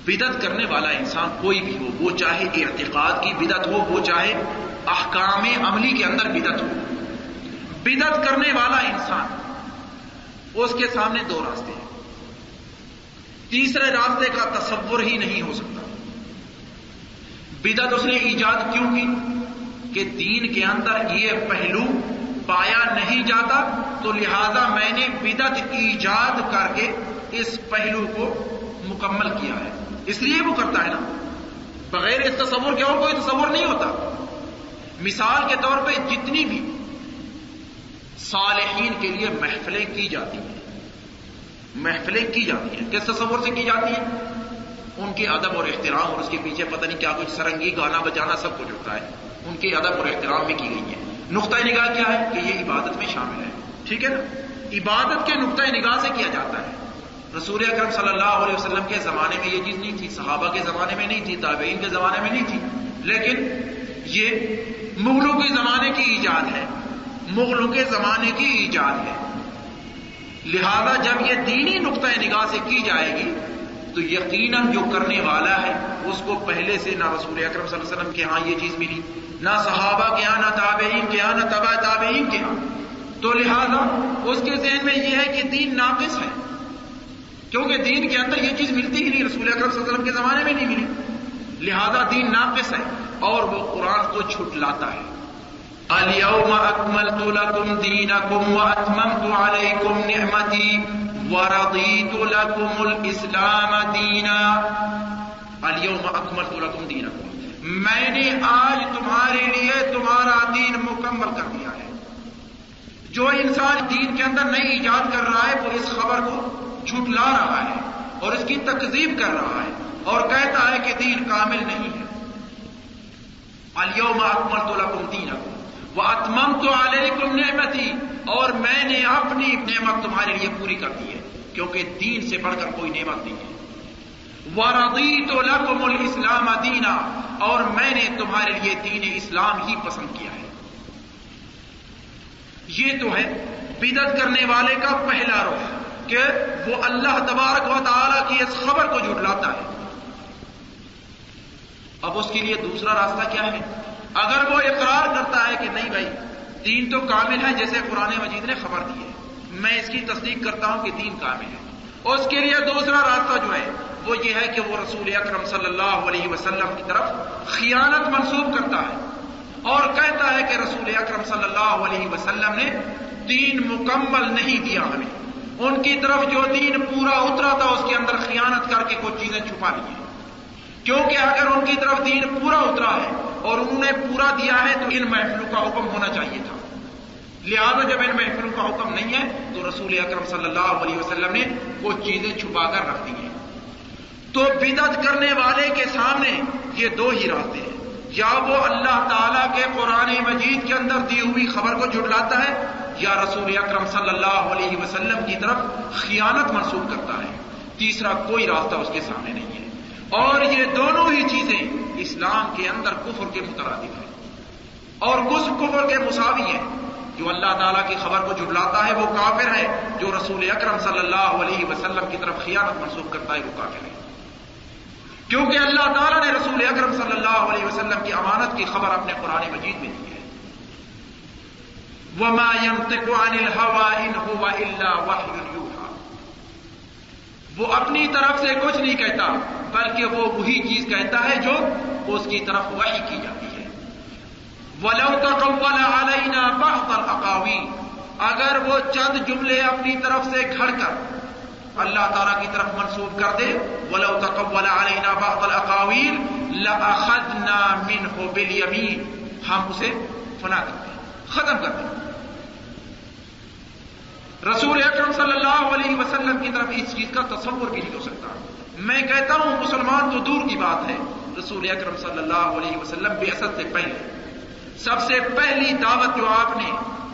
بدعت کرنے والا انسان کوئی بھی ہو، وہ چاہے اعتقاد کی بدعت ہو، وہ چاہے احکام عملی کے اندر بدعت ہو، بدعت کرنے والا انسان اس کے سامنے دو راستے ہیں، تیسرے راستے کا تصور ہی نہیں ہو سکتا۔ بدعت اس نے ایجاد کیوں کی کہ دین کے اندر یہ پہلو پایا نہیں جاتا، تو لہذا میں نے بدعت ایجاد کر کے اس پہلو کو مکمل کیا ہے، اس لیے وہ کرتا ہے نا، بغیر اس تصور کے اور کوئی تصور نہیں ہوتا۔ مثال کے طور پہ جتنی بھی صالحین کے لیے محفلیں کی جاتی ہیں، کس تصور سے کی جاتی ہیں؟ ان کے ادب اور احترام، اور اس کے پیچھے پتہ نہیں کیا کچھ سرنگی گانا بجانا سب کچھ ہوتا ہے، ان کے ادب اور احترام میں کی گئی ہے۔ نقطۂ نگاہ کیا ہے کہ یہ عبادت میں شامل ہے، ٹھیک ہے نا؟ عبادت کے نقطۂ نگاہ سے کیا جاتا ہے۔ رسول اکرم صلی اللہ علیہ وسلم کے زمانے میں یہ چیز نہیں تھی، صحابہ کے زمانے میں نہیں تھی، تابعین کے زمانے میں نہیں تھی، لیکن یہ مغلوں کے زمانے کی ایجاد ہے، لہذا جب یہ دینی نقطۂ نگاہ سے کی جائے گی تو یقیناً جو کرنے والا ہے اس کو پہلے سے نہ رسول اکرم صلی اللہ علیہ وسلم کے ہاں یہ چیز ملی، نہ صحابہ کے ہاں، نہ تابعین کے ہاں، نہ تبع تابعین کے ہاں، تو لہذا اس کے ذہن میں یہ ہے کہ دین ناقص ہے، کیونکہ دین کے اندر یہ چیز ملتی ہی نہیں، رسول اکرم صلی اللہ علیہ وسلم کے زمانے میں نہیں ملی، لہذا دین ناقص ہے اور وہ قرآن کو جھٹلاتا ہے۔ اليوم اکملت لکم دینکم واتممت علیکم نعمتی ورضیت لکم الاسلام دینا۔ اليوم اکملت لکم دینکم، میں نے آج تمہارے لیے تمہارا دین مکمل کر دیا ہے۔ جو انسان دین کے اندر نئی ایجاد کر رہا ہے وہ اس خبر کو جھٹلا رہا ہے اور اس کی تکذیب کر رہا ہے اور کہتا ہے کہ دین کامل نہیں ہے۔ اليوم اکملت لکم دینکم واتممت علیکم نعمتی، اور میں نے اپنی نعمت تمہارے لیے پوری کر دی ہے، کیونکہ دین سے بڑھ کر کوئی نعمت نہیں ہے۔ ورضیت لکم الاسلام دینا، اور میں نے تمہارے لیے دین اسلام ہی پسند کیا ہے۔ یہ تو ہے بدعت کرنے والے کا پہلا رخ کہ وہ اللہ تبارک و تعالی کی اس خبر کو جھٹلاتا ہے۔ اب اس کے لیے دوسرا راستہ کیا ہے؟ اگر وہ اقرار کرتا ہے کہ نہیں بھائی دین تو کامل ہے جیسے قرآن مجید نے خبر دی ہے، میں اس کی تصدیق کرتا ہوں کہ دین کامل ہے، اس کے لیے دوسرا راستہ جو ہے وہ یہ ہے کہ وہ رسول اکرم صلی اللہ علیہ وسلم کی طرف خیانت منسوب کرتا ہے اور کہتا ہے کہ رسول اکرم صلی اللہ علیہ وسلم نے دین مکمل نہیں دیا ہمیں، ان کی طرف جو دین پورا اترا تھا اس کے اندر خیانت کر کے کچھ چیزیں چھپا لی ہیں، کیونکہ اگر ان کی طرف دین پورا اترا ہے اور انہوں نے پورا دیا ہے تو ان محفلوں کا حکم ہونا چاہیے تھا، لہذا جب ان محفلوں کا حکم نہیں ہے تو رسول اکرم صلی اللہ علیہ وسلم نے کچھ چیزیں چھپا کر رکھ دی ہیں۔ تو بدعت کرنے والے کے سامنے یہ دو ہی راستے ہیں، یا وہ اللہ تعالیٰ کے قرآن مجید کے اندر دی ہوئی خبر کو جھٹلاتا ہے یا رسول اکرم صلی اللہ علیہ وسلم کی طرف خیانت منسوب کرتا ہے، تیسرا کوئی راستہ اس کے سامنے نہیں ہے، اور یہ دونوں ہی چیزیں اسلام کے اندر کفر کے مترادف ہیں اور کفر کے مساوی ہیں۔ جو اللہ تعالیٰ کی خبر کو جھٹلاتا ہے وہ کافر ہے، جو رسول اکرم صلی اللہ علیہ وسلم کی طرف خیانت منسوب کرتا ہے وہ کافر ہے، کیونکہ اللہ تعالیٰ نے رسول اکرم صلی اللہ علیہ وسلم کی امانت کی خبر اپنے قرآن مجید میں دی ہے۔ وَمَا يَنطِقُ عَنِ الْهَوَىٰ إِنْ هُوَ إِلَّا وَحْيٌ يُوحَىٰ، وہ اپنی طرف سے کچھ نہیں کہتا بلکہ وہ وہی چیز کہتا ہے جو اس کی طرف وحی کی جاتی ہے۔ وَلَوْ تَقَوَّلَ عَلَيْنَا بَعْضَ الْأَقَاوِيلِ، اگر وہ چند جملے اپنی طرف سے گھڑ کر اللہ تعالیٰ کی طرف منسوب کر دے، وَلَوْ تَقَوَّلَ عَلَيْنَا بَعْضَ الْأَقَاوِيلِ لَأَخَذْنَا مِنْهُ بِالْيَمِينِ، ہم اسے فنا کر دیں، ختم کر دیں۔ رسول اکرم صلی اللہ علیہ وسلم کی طرف اس چیز کا تصور بھی نہیں ہو سکتا۔ میں کہتا ہوں مسلمان تو دور کی بات ہے، رسول اکرم صلی اللہ علیہ وسلم بعثت سے پہلے سب سے پہلی دعوت جو آپ نے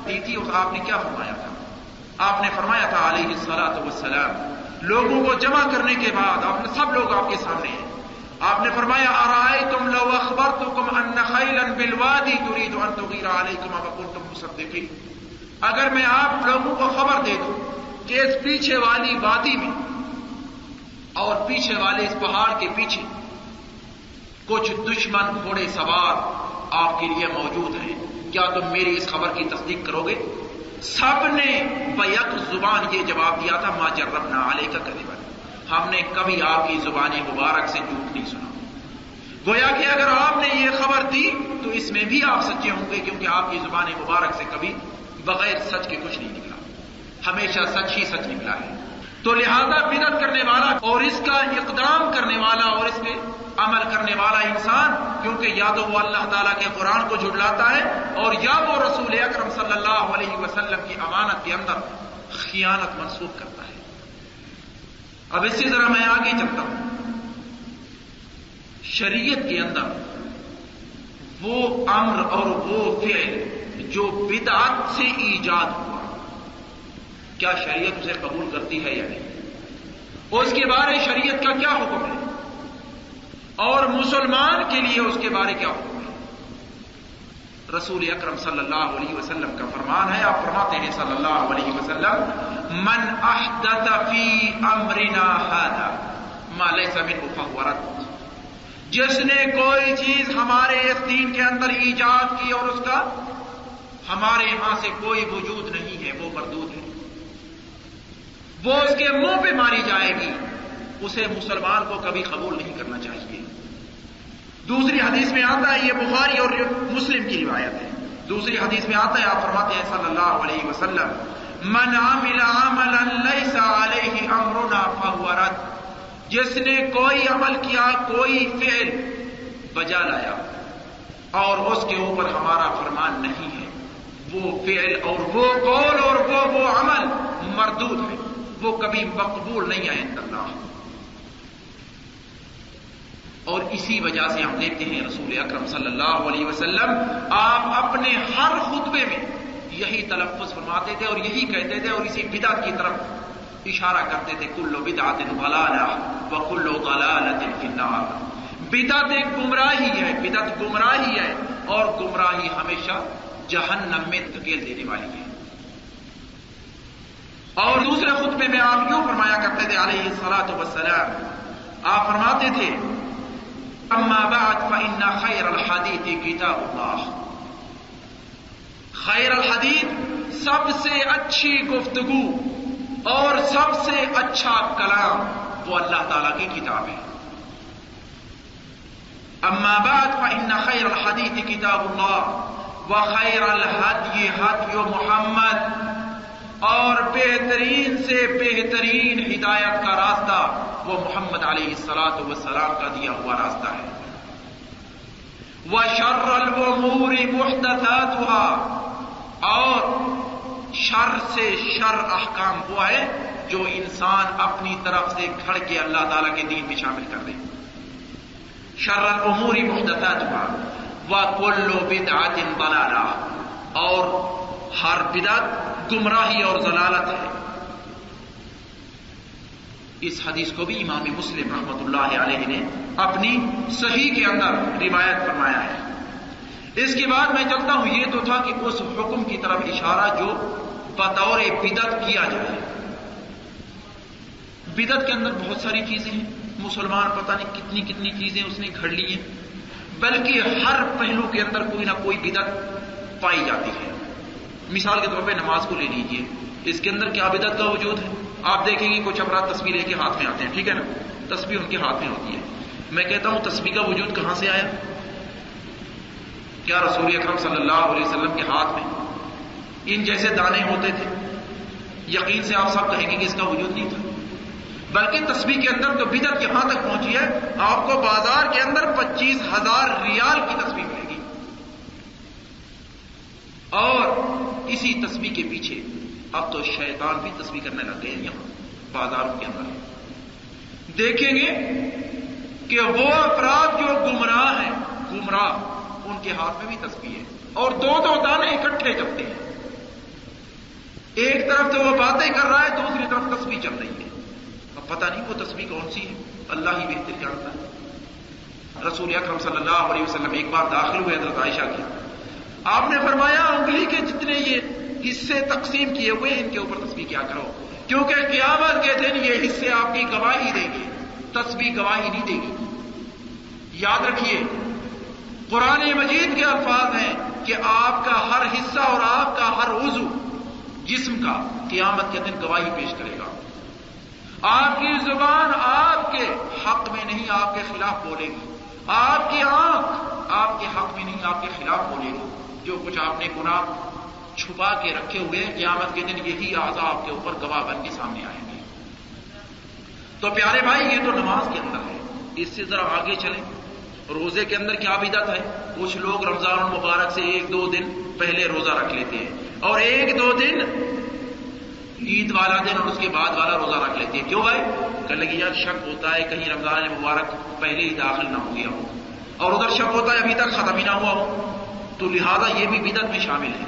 دی تھی اس آپ نے کیا فرمایا تھا؟ آپ نے فرمایا تھا علیہ الصلاۃ والسلام، لوگوں کو جمع کرنے کے بعد آپ نے سب لوگ آپ کے سامنے ہیں، آپ نے فرمایا ارائیتم لو اخبرتکم ان خیلا بالوادی ترید ان تغیر علیکم اکنتم مصدقین، اگر میں آپ لوگوں کو خبر دے دوں کہ اس پیچھے والی وادی میں اور پیچھے والے اس پہاڑ کے پیچھے کچھ دشمن گھوڑے سوار آپ کے لیے موجود ہیں، کیا تم میری اس خبر کی تصدیق کرو گے؟ سب نے بیک زبان یہ جواب دیا تھا ما جربنا علیک کذبا، ہم نے کبھی آپ کی زبان مبارک سے جھوٹ نہیں سنا۔ گویا کہ اگر آپ نے یہ خبر دی تو اس میں بھی آپ سچے ہوں گے، کیونکہ آپ کی زبان مبارک سے کبھی بغیر سچ کے کچھ نہیں نکلا، ہمیشہ سچ ہی سچ نکلا ہے۔ تو لہذا بدعت کرنے والا اور اس کا اقدام کرنے والا اور اس کے عمل کرنے والا انسان، کیونکہ یا تو وہ اللہ تعالیٰ کے قرآن کو جھٹلاتا ہے اور یا وہ رسول اکرم صلی اللہ علیہ وسلم کی امانت کے اندر خیانت منسوخ کرتا ہے۔ اب اس سے ذرا میں آگے چلتا ہوں۔ شریعت کے اندر وہ امر اور وہ فعل جو بدعت سے ایجاد ہوا، کیا شریعت اسے قبول کرتی ہے یا نہیں؟ اس کے بارے شریعت کا کیا حکم ہے اور مسلمان کے لیے اس کے بارے کیا حکم ہے؟ رسول اکرم صلی اللہ علیہ وسلم کا فرمان ہے، آپ فرماتے ہیں صلی اللہ علیہ وسلم، من احدث فی امرنا ھذا ما لیس منہ فہو رد، جس نے کوئی چیز ہمارے اس دین کے اندر ایجاد کی اور اس کا ہمارے یہاں سے کوئی وجود نہیں ہے، وہ مردود ہے، وہ اس کے منہ پہ ماری جائے گی، اسے مسلمان کو کبھی قبول نہیں کرنا چاہیے۔ دوسری حدیث میں آتا ہے، یہ بخاری اور مسلم کی روایت ہے، دوسری حدیث میں آتا ہے، آپ فرماتے ہیں صلی اللہ علیہ وسلم، من عمل عملا لیس علیہ امرنا فہو رد، جس نے کوئی عمل کیا، کوئی فعل بجا لایا اور اس کے اوپر ہمارا فرمان نہیں ہے، وہ فعل اور وہ قول اور وہ عمل مردود ہے، وہ کبھی مقبول نہیں ہے عند اللہ۔ اور اسی وجہ سے ہم دیکھتے ہیں رسول اکرم صلی اللہ علیہ وسلم آپ اپنے ہر خطبے میں یہی تلفظ فرماتے تھے اور یہی کہتے تھے اور اسی بدعت کی طرف اشارہ کرتے تھے، کل بدعت ضلالہ وکل ضلالۃ فی النار، بدعت ایک گمراہی ہے، بدعت گمراہی ہے اور گمراہی ہمیشہ جہنم میں دھکیل دینے والی ہے۔ اور دوسرے خطبے میں آپ یوں فرمایا کرتے تھے علیہ الصلاۃ والسلام، آپ فرماتے تھے، اما بعد فإن خیر الحدیث کتاب اللہ، خیر الحدیث سب سے اچھی گفتگو اور سب سے اچھا کلام وہ اللہ تعالیٰ کی کتاب ہے۔ اما بعد فإن خیر الحدیث کتاب اللہ وخیر الہدی ہدی محمد، اور بہترین سے بہترین ہدایت کا راستہ وہ محمد علیہ الصلاۃ والسلام کا دیا ہوا راستہ ہے۔ وشر الامور محدثاتها، اور شر سے شر احکام وہ ہے جو انسان اپنی طرف سے گھڑ کے اللہ تعالیٰ کے دین میں شامل کر دے۔ شر الامور محدثاتها وکل بدعۃ ضلالہ، اور ہر بدعت گمراہی اور ضلالت ہے۔ اس حدیث کو بھی امام مسلم رحمۃ اللہ علیہ نے اپنی صحیح کے اندر روایت فرمایا ہے۔ اس کے بعد میں چلتا ہوں، یہ تو تھا کہ اس حکم کی طرف اشارہ جو بطور بدعت کیا جائے۔ بدعت کے اندر بہت ساری چیزیں ہیں، مسلمان پتہ نہیں کتنی چیزیں اس نے گھڑ لی ہیں، بلکہ ہر پہلو کے اندر کوئی نہ کوئی بدعت پائی جاتی ہے۔ مثال کے طور پہ نماز کو لے لیجئے، اس کے اندر کیا بدعت کا وجود ہے؟ آپ دیکھیں گے کچھ افراد تسبیح لے کے ہاتھ میں آتے ہیں، ٹھیک ہے نا، تسبیح ان کے ہاتھ میں ہوتی ہے۔ میں کہتا ہوں تسبیح کا وجود کہاں سے آیا؟ کیا رسول اکرم صلی اللہ علیہ وسلم کے ہاتھ میں ان جیسے دانے ہوتے تھے؟ یقین سے آپ سب کہیں گے کہ اس کا وجود نہیں تھا، بلکہ تسبیح کے اندر تو بدعت یہاں تک پہنچی ہے، آپ کو بازار کے اندر 25,000 ریال کی تسبیح ملے گی، اور اسی تسبیح کے پیچھے اب تو شیطان بھی تسبیح کرنے لگ گئے ہیں۔ یہاں بازاروں کے اندر دیکھیں گے کہ وہ افراد جو گمراہ ہیں، ان کے ہاتھ میں بھی تسبیح ہے، اور دو دانے اکٹھے چلتے ہیں، ایک طرف تو وہ باتیں کر رہا ہے، دوسری طرف تسبیح چل رہی ہے۔ اب پتہ نہیں وہ تسبیح کون سی ہے، اللہ ہی بہتر جانتا ہے۔ رسول اکرم صلی اللہ علیہ وسلم ایک بار داخل ہوئے حضرت عائشہ کی، آپ نے فرمایا انگلی کے جتنے یہ حصے تقسیم کیے ہوئے ان کے اوپر تسبیح کیا کرو، کیونکہ قیامت کے دن یہ حصے آپ کی گواہی دیں گے، تسبیح گواہی نہیں دے گی۔ یاد رکھیے قرآن مجید کے الفاظ ہیں کہ آپ کا ہر حصہ اور آپ کا ہر عضو جسم کا قیامت کے دن گواہی پیش کرے گا۔ آپ کی زبان آپ کے حق میں نہیں، آپ کے خلاف بولے گی، آپ کی آنکھ آپ کے حق میں نہیں، آپ کے خلاف بولے گی۔ جو کچھ آپ نے گناہ چھپا کے رکھے ہوئے ہیں، قیامت کے دن یہی اعضاء آپ کے اوپر گواہ بن کے سامنے آئیں گے۔ تو پیارے بھائی، یہ تو نماز کے اندر ہے، اس سے ذرا آگے چلیں. روزے کے اندر کیا بدعت ہے؟ کچھ لوگ رمضان المبارک سے 1-2 دن پہلے روزہ رکھ لیتے ہیں اور 1-2 دن عید والا دن اور اس کے بعد والا روزہ رکھ لیتے ہیں. کیوں بھائی؟ کہنے لگے یار شک ہوتا ہے کہیں رمضان مبارک پہلے ہی داخل نہ ہو گیا ہو، اور ادھر شک ہوتا ہے ابھی تک ختم ہی نہ ہوا ہو، تو لہذا یہ بھی بدعت میں شامل ہے.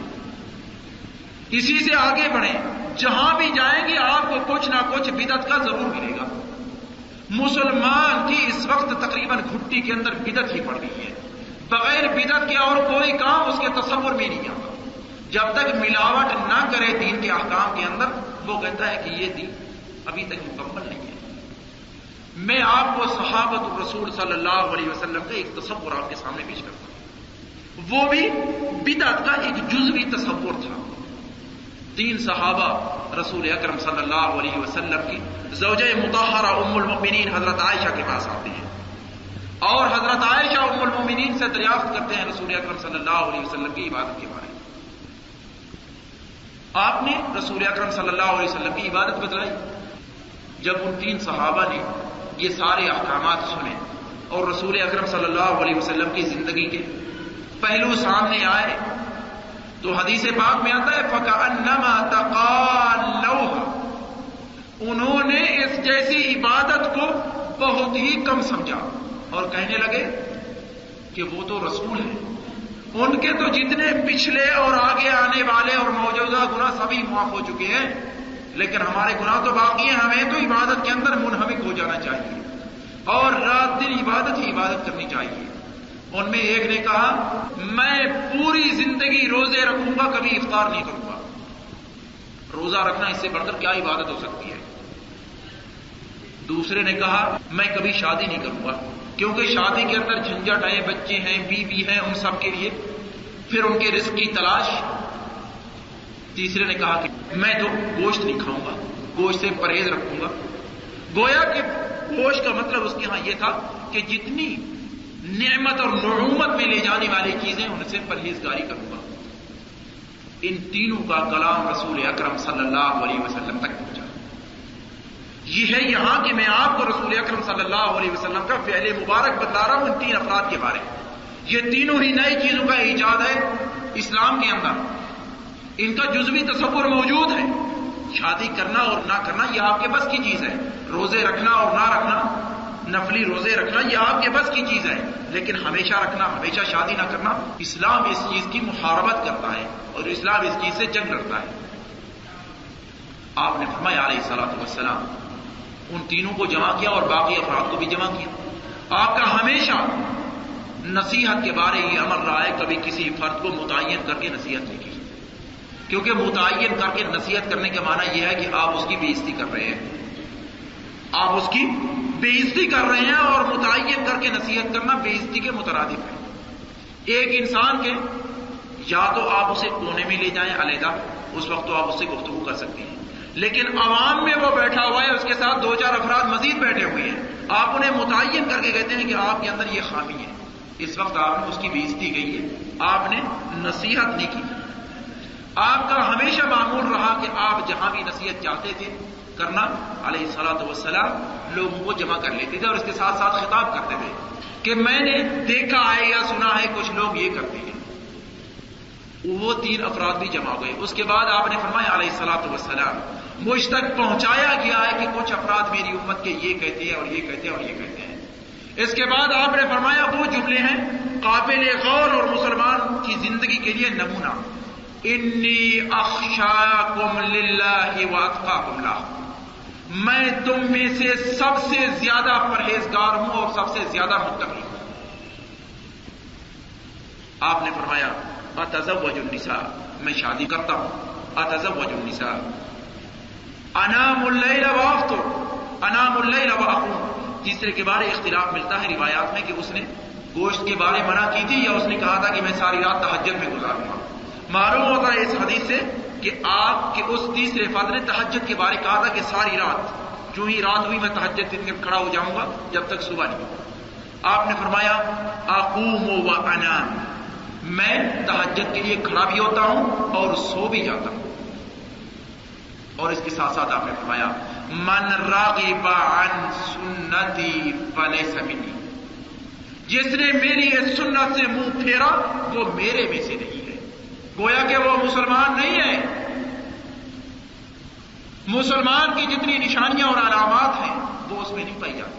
اسی سے آگے بڑھیں، جہاں بھی جائیں گے آپ کو کچھ نہ کچھ بدعت کا ضرور ملے گا. مسلمان کی اس وقت تقریباً گھٹی کے اندر بدعت ہی پڑ گئی ہے. بغیر بدعت کے اور کوئی کام اس کے تصور میں نہیں آتا. جب تک ملاوٹ نہ کرے دین کے احکام کے اندر، وہ کہتا ہے کہ یہ دین ابھی تک مکمل نہیں ہے. میں آپ کو صحابۃ الرسول صلی اللہ علیہ وسلم کا ایک تصور آپ کے سامنے پیش کرتا ہوں. وہ بھی بدعت کا ایک جزوی تصور تھا. 3 صحابہ رسول اکرم صلی اللہ علیہ وسلم کی زوجہ مطہرہ ام المؤمنین حضرت عائشہ کے پاس آتے ہیں اور حضرت عائشہ ام المؤمنین سے دریافت کرتے ہیں رسول اکرم صلی اللہ علیہ وسلم کی عبادت کے بارے میں. آپ نے رسول اکرم صلی اللہ علیہ وسلم کی عبادت بتلائی. جب ان 3 صحابہ نے یہ سارے احکامات سنے اور رسول اکرم صلی اللہ علیہ وسلم کی زندگی کے پہلو سامنے آئے تو حدیث پاک میں آتا ہے فَكَأَنَّمَا تَقَالَّوْهَا، انہوں نے اس جیسی عبادت کو بہت ہی کم سمجھا اور کہنے لگے کہ وہ تو رسول ہیں، ان کے تو جتنے پچھلے اور آگے آنے والے اور موجودہ گناہ سبھی معاف ہو چکے ہیں، لیکن ہمارے گناہ تو باقی ہیں. ہمیں تو عبادت کے اندر منہمک ہو جانا چاہیے اور رات دن عبادت ہی عبادت کرنی چاہیے. ان میں ایک نے کہا میں پوری زندگی روزے رکھوں گا، کبھی افطار نہیں کروں گا. روزہ رکھنا اس سے بڑھ کر کیا عبادت ہو سکتی ہے. دوسرے نے کہا میں کبھی شادی نہیں کروں گا، کیونکہ شادی کے اندر جھنجھٹ ہے، بچے ہیں، بیوی ہیں، ان سب کے لیے پھر ان کے رزق کی تلاش. تیسرے نے کہا کہ میں تو گوشت نہیں کھاؤں گا، گوشت سے پرہیز رکھوں گا. گویا کہ گوشت کا مطلب اس کے ہاں یہ تھا کہ جتنی نعمت اور نعومت میں لے جانے والی چیزیں ان سے پرہیزگاری کروں گا. ان تینوں کا کلام رسول اکرم صلی اللہ علیہ وسلم تک پہنچا. یہ ہے یہاں کہ میں آپ کو رسول اکرم صلی اللہ علیہ وسلم کا فعل مبارک بتلا رہا ہوں ان 3 افراد کے بارے میں. یہ تینوں ہی نئی چیزوں کا ایجاد ہے اسلام کے اندر. ان کا جزوی تصور موجود ہے. شادی کرنا اور نہ کرنا یہ آپ کے بس کی چیز ہے. روزے رکھنا اور نہ رکھنا، نفلی روزے رکھنا یہ آپ کے بس کی چیز ہے. لیکن ہمیشہ رکھنا، ہمیشہ شادی نہ کرنا، اسلام اس چیز کی محاربت کرتا ہے اور اسلام اس چیز سے جنگ لڑتا ہے. آپ نے فرمایا علیہ الصلوۃ والسلام ان تینوں کو جمع کیا اور باقی افراد کو بھی جمع کیا. آپ کا ہمیشہ نصیحت کے بارے یہ عمل رہا ہے، کبھی کسی فرد کو متعین کر کے نصیحت نہیں کی، کیونکہ متعین کر کے نصیحت کرنے کا معنی یہ ہے کہ آپ اس کی بے عزتی کر رہے ہیں. آپ اس کی بے عزتی کر رہے ہیں اور متعین کر کے نصیحت کرنا بے عزتی کے مترادف ہے. ایک انسان کے یا تو آپ اسے کونے میں لے جائیں علیحدہ، اس وقت تو آپ اس سے گفتگو کر سکتے ہیں، لیکن عوام میں وہ بیٹھا ہوا ہے، اس کے ساتھ 2-4 افراد مزید بیٹھے ہوئے ہیں، آپ انہیں متعین کر کے کہتے ہیں کہ آپ کے اندر یہ خامی ہے. اس وقت آپ نے اس کی بے عزتی کی ہے، آپ نے نصیحت نہیں کی. آپ کا ہمیشہ معمول رہا کہ آپ جہاں بھی نصیحت چاہتے تھے کرنا علیہ الصلوۃ والسلام لوگوں کو جمع کر لیتے تھے اور اس کے ساتھ ساتھ خطاب کرتے تھے کہ میں نے دیکھا ہے یا سنا ہے کچھ لوگ یہ کرتے ہیں. وہ 3 افراد بھی جمع ہوئے. اس کے بعد آپ نے فرمایا علیہ الصلوۃ والسلام مجھ تک پہنچایا گیا ہے کہ کچھ افراد میری امت کے یہ کہتے ہیں اور یہ کہتے ہیں اور یہ کہتے ہیں. اس کے بعد آپ نے فرمایا وہ جملے ہیں قابل غور اور مسلمان کی زندگی کے لیے نمونہ. انی اخشاکم للہ واتقاکم لہ، میں تم میں سے سب سے زیادہ پرہیزگار ہوں اور سب سے زیادہ متقی ہوں. آپ نے فرمایا اتزوج النساء، میں شادی کرتا ہوں. اتزوج النساء، انام اللیل وافطر، انام اللیل واقوم. تیسرے کے بارے اختلاف ملتا ہے روایات میں کہ اس نے گوشت کے بارے منع کی تھی یا اس نے کہا تھا کہ میں ساری رات تہجد میں گزاروں گا. معلوم ہوتا ہے اس حدیث سے کہ آپ کے اس تیسرے فرد نے تہجد کے بارے کہا تھا کہ ساری رات، جو ہی رات ہوئی میں تہجد کے کھڑا ہو جاؤں گا جب تک صبح نہیں. آپ نے فرمایا اقوم و انام، میں تہجد کے لیے کھڑا بھی ہوتا ہوں اور سو بھی جاتا ہوں. اور اس کے ساتھ ساتھ آپ نے فرمایا من راغب عن سنتی فلیس منی، جس نے میری اس سنت سے منہ پھیرا وہ میرے میں سے نہیں ہے۔ گویا کہ وہ مسلمان نہیں ہے۔ مسلمان کی جتنی نشانیاں اور علامات ہیں وہ اس میں نہیں پائی جاتی۔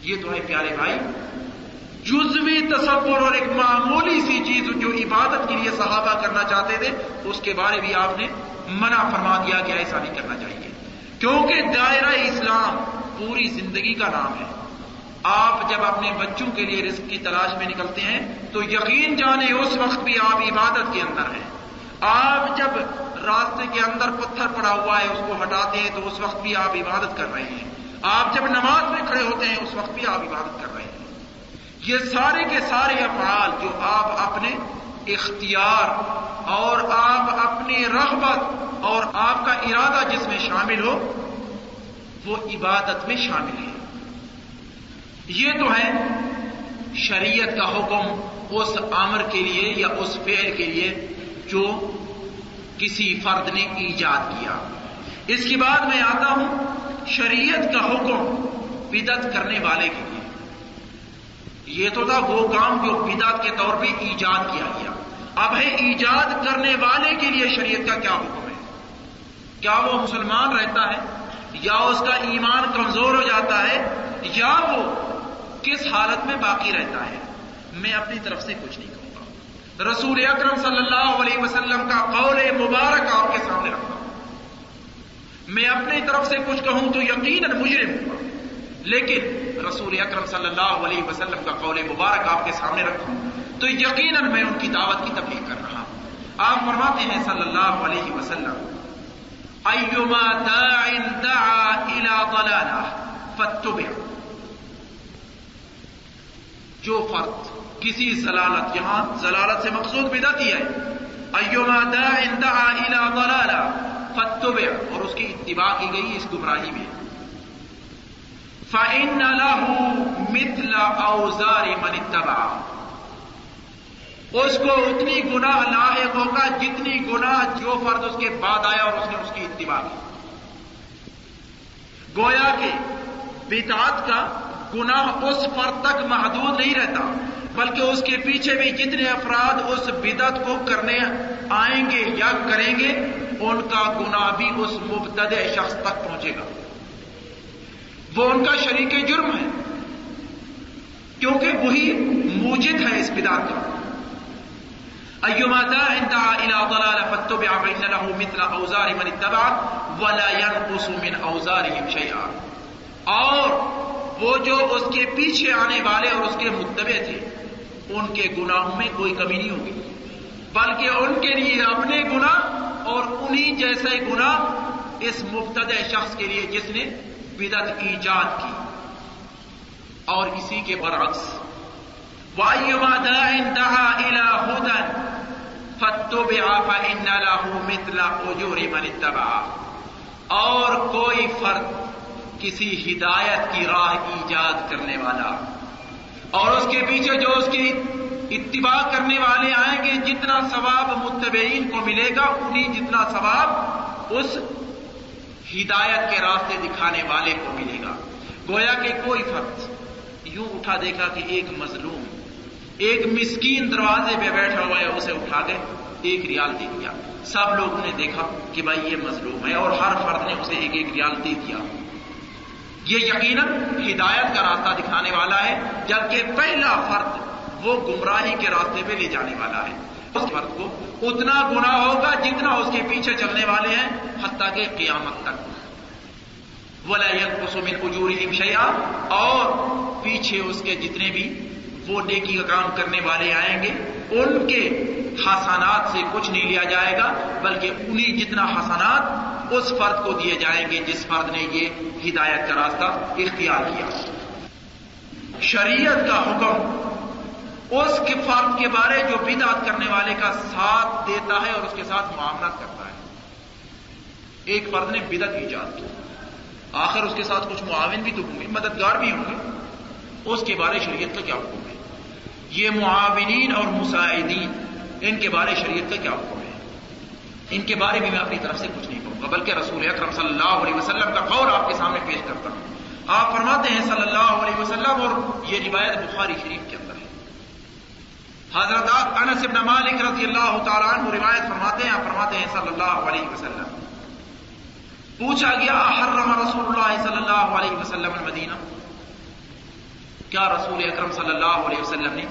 یہ تو ہے پیارے بھائی جزوی تصور اور ایک معمولی سی چیز جو عبادت کے لیے صحابہ کرنا چاہتے تھے اس کے بارے بھی آپ نے منع فرما دیا کہ ایسا نہیں کرنا چاہیے، کیونکہ دائرہ اسلام پوری زندگی کا نام ہے۔ آپ جب اپنے بچوں کے لیے رزق کی تلاش میں نکلتے ہیں تو یقین جانے اس وقت بھی آپ عبادت کے اندر ہیں۔ آپ جب راستے کے اندر پتھر پڑا ہوا ہے اس کو ہٹاتے ہیں تو اس وقت بھی آپ عبادت کر رہے ہیں۔ آپ جب نماز میں کھڑے ہوتے ہیں اس وقت بھی آپ عبادت کر رہے ہیں۔ یہ سارے کے سارے افعال جو آپ اپنے اختیار اور آپ اپنی رغبت اور آپ کا ارادہ جس میں شامل ہو وہ عبادت میں شامل ہے۔ یہ تو ہے شریعت کا حکم اس امر کے لیے یا اس فعل کے لیے جو کسی فرد نے ایجاد کیا۔ اس کے بعد میں آتا ہوں شریعت کا حکم بدعت کرنے والے کے لیے۔ یہ تو تھا وہ کام جو بدعت کے طور پہ ایجاد کیا گیا، اب ہے ایجاد کرنے والے کے لیے شریعت کا کیا حکم ہے۔ کیا وہ مسلمان رہتا ہے یا اس کا ایمان کمزور ہو جاتا ہے یا وہ کس حالت میں باقی رہتا ہے؟ میں اپنی طرف سے کچھ نہیں کہوں گا، رسول اکرم صلی اللہ علیہ وسلم کا قول مبارک آپ کے سامنے رکھتا ہوں۔ میں اپنی طرف سے کچھ کہوں تو یقیناً مجرم ہوں گا، لیکن رسول اکرم صلی اللہ علیہ وسلم کا قول مبارک آپ کے سامنے رکھوں تو یقیناً میں ان کی دعوت کی تبلیغ کر رہا ہوں۔ آپ فرماتے ہیں صلی اللہ علیہ وسلم ایما داع دعا الی ضلالہ فاتبع، جو فرد کسی ضلالت، یہاں ضلالت سے مقصود بدعت ہی ہے، ایما داع دعا الی ضلالہ فاتبع، اور اس کی اتباع کی گئی اس گمراہی میں، فإن له مثل أوزار من اتبع، اس کو اتنی گناہ لاحق ہوگا جتنی گناہ جو فرد اس کے بعد آیا اور اس نے اس کی اتباع کی۔ گویا کہ بدعت کا گناہ اس فرد تک محدود نہیں رہتا بلکہ اس کے پیچھے بھی جتنے افراد اس بدعت کو کرنے آئیں گے یا کریں گے ان کا گناہ بھی اس مبتدع شخص تک پہنچے گا، وہ ان کا شریک جرم ہے کیونکہ وہی موجد ہے اس بدعت کا۔ ایما داع دعا الی ضلالہ فاتبع فإن له مثل اوزار من اتبع ولا ينقص من اوزارهم شیئا، اور وہ جو اس کے پیچھے آنے والے اور اس کے متبع تھے ان کے گناہوں میں کوئی کمی نہیں ہوگی بلکہ ان کے لیے اپنے گناہ اور انہی جیسے گناہ اس مبتدع شخص کے لیے جس نے بدعت ایجاد کی۔ اور اسی کے برعکس وَأَيُّمَا دَاعٍ دَعَا إِلَىٰ هُدًى فَاتُّبِعَ فَإِنَّ لَهُ مِثْلَ أُجُورِ مَنِ اتَّبَعَ، اور کوئی فرد کسی ہدایت کی راہ ایجاد کرنے والا اور اس کے پیچھے جو اس کی اتباع کرنے والے آئیں گے جتنا ثواب متبعین کو ملے گا انہی جتنا ثواب اس ہدایت کے راستے دکھانے والے کو ملے گا۔ گویا کہ کوئی فرد یوں اٹھا دیکھا کہ ایک مظلوم، ایک مسکین دروازے پہ بیٹھا ہوا ہے، اسے اٹھا کے 1 ریال دے دیا، سب لوگوں نے دیکھا کہ بھائی یہ مظلوم ہے اور ہر فرد نے اسے 1 ریال دے دیا، یہ یقیناً ہدایت کا راستہ دکھانے والا ہے، جبکہ پہلا فرد وہ گمراہی کے راستے پہ لے جانے والا ہے۔ اس فرد کو اتنا گناہ ہوگا جتنا اس کے پیچھے چلنے والے ہیں حتیٰ کہ قیامت تک۔ وَلَا يَنقُصُ مِنْ أُجُورِهِمْ شَيْئًا، اور پیچھے اس کے جتنے بھی وہ نیکی کا کام کرنے والے آئیں گے ان کے حسنات سے کچھ نہیں لیا جائے گا بلکہ انہی جتنا حسنات اس فرد کو دیے جائیں گے جس فرد نے یہ ہدایت کا راستہ اختیار کیا۔ شریعت کا حکم اس کے فرد کے بارے جو بدعت کرنے والے کا ساتھ دیتا ہے اور اس کے ساتھ معاملات کرتا ہے۔ ایک فرد نے بدعت ایجاد کی، آخر اس کے ساتھ کچھ معاون بھی تو ہوں گے، مددگار بھی ہوں گے، اس کے بارے شریعت کا کیا حکم ہے؟ یہ معاونین اور مساعدین ان کے بارے شریعت کا کیا حکم ہے؟ ان کے بارے میں اپنی طرف سے کچھ نہیں کہوں۔ ہوگا، بلکہ رسول اکرم صلی اللہ علیہ وسلم کا قول آپ کے سامنے پیش کرتا ہوں۔ آپ فرماتے ہیں صلی اللہ علیہ وسلم، اور یہ روایت بخاری شریف کے اندر ہے، حضرت انس بن مالک رضی اللہ تعالیٰ عنہ روایت فرماتے ہیں، آپ فرماتے ہیں صلی اللہ علیہ وسلم، پوچھا گیا حرم رسول اللہ صلی اللہ علیہ وسلم المدینہ، کیا رسول اکرم صلی اللہ علیہ وسلم نے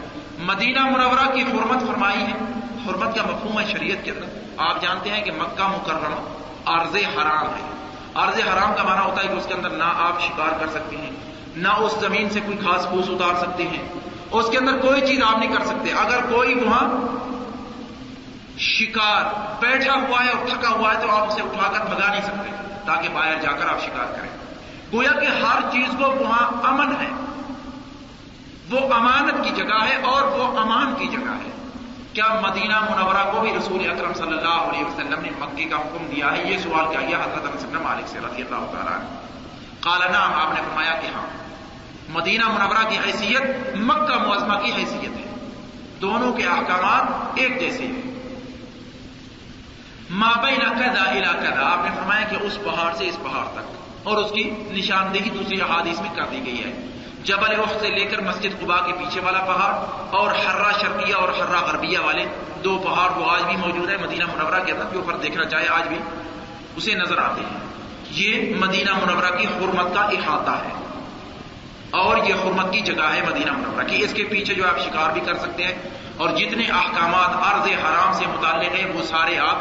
مدینہ منورہ کی حرمت فرمائی ہے؟ حرمت کا مفہوم ہے شریعت کے اندر، آپ جانتے ہیں کہ مکہ مکرمہ ارض حرام ہے۔ ارض حرام کا معنی ہوتا ہے کہ اس کے اندر نہ آپ شکار کر سکتے ہیں، نہ اس زمین سے کوئی گھاس پھوس اتار سکتے ہیں، اس کے اندر کوئی چیز آپ نہیں کر سکتے۔ اگر کوئی وہاں شکار بیٹھا ہوا ہے اور تھکا ہوا ہے تو آپ اسے اٹھا کر بھگا نہیں سکتے تاکہ باہر جا کر آپ شکار کریں۔ گویا کہ ہر چیز کو وہاں امن ہے، وہ امانت کی جگہ ہے اور وہ امان کی جگہ ہے۔ کیا مدینہ منورہ کو بھی رسول اکرم صلی اللہ علیہ وسلم نے مکے کا حکم دیا ہے؟ یہ سوال کیا گیا حضرت انس بن مالک سے رضی اللہ تعالیٰ عنہ۔ قال نعم، آپ نے فرمایا کہ ہاں، مدینہ منورہ کی حیثیت مکہ معظمہ کی حیثیت ہے، دونوں کے احکامات ایک جیسے ہیں۔ ما بین کذا الی کذا، آپ نے فرمایا کہ اس پہاڑ سے اس پہاڑ تک، اور اس کی نشاندہی دوسری احادیث میں کر دی گئی ہے۔ جبل احد سے لے کر مسجد قباء کے پیچھے والا پہاڑ اور حرہ شرقیہ اور حرہ غربیہ والے دو پہاڑ وہ آج بھی موجود ہے مدینہ منورہ کے اندر، جو پر دیکھنا چاہے آج بھی اسے نظر آتے ہیں۔ یہ مدینہ منورہ کی حرمت کا احاطہ ہے اور یہ حرمت کی جگہ ہے مدینہ منورہ کی۔ اس کے پیچھے جو آپ شکار بھی کر سکتے ہیں، اور جتنے احکامات ارض حرام سے متعلق ہیں وہ سارے آپ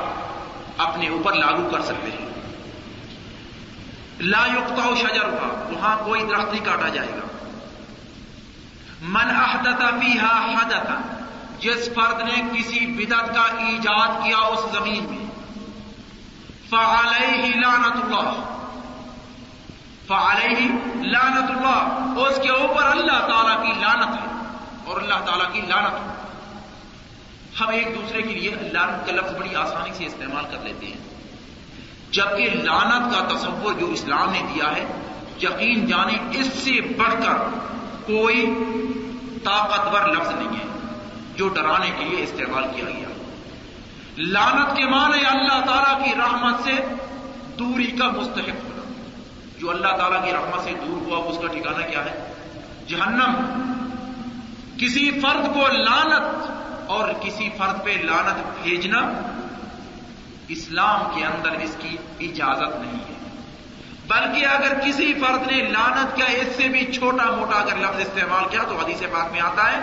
اپنے اوپر لاگو کر سکتے ہیں۔ لا یقطع شجرها، وہاں کوئی درخت نہیں کاٹا جائے گا۔ من احدث فیہا حدثا، جس فرد نے کسی بدعت کا ایجاد کیا اس زمین میں، فعلیہ لعنت اللہ، فعلیہ لعنت اللہ، اس کے اوپر اللہ تعالیٰ کی لعنت ہے اور اللہ تعالیٰ کی لعنت ہے۔ ہم ایک دوسرے کے لیے لعنت کا لفظ بڑی آسانی سے استعمال کر لیتے ہیں، جبکہ لعنت کا تصور جو اسلام نے دیا ہے، یقین جانے اس سے بڑھ کر کوئی طاقتور لفظ نہیں ہے جو ڈرانے کے لیے استعمال کیا گیا۔ لعنت کے معنی اللہ تعالیٰ کی رحمت سے دوری کا مستحق ہونا۔ جو اللہ تعالیٰ کی رحمت سے دور ہوا اس کا ٹھکانہ کیا ہے؟ جہنم۔ کسی فرد کو لعنت اور کسی فرد پہ لعنت بھیجنا اسلام کے اندر اس کی اجازت نہیں ہے، بلکہ اگر کسی فرد نے لعنت کا اس سے بھی چھوٹا موٹا اگر لفظ استعمال کیا تو حدیث پاک میں آتا ہے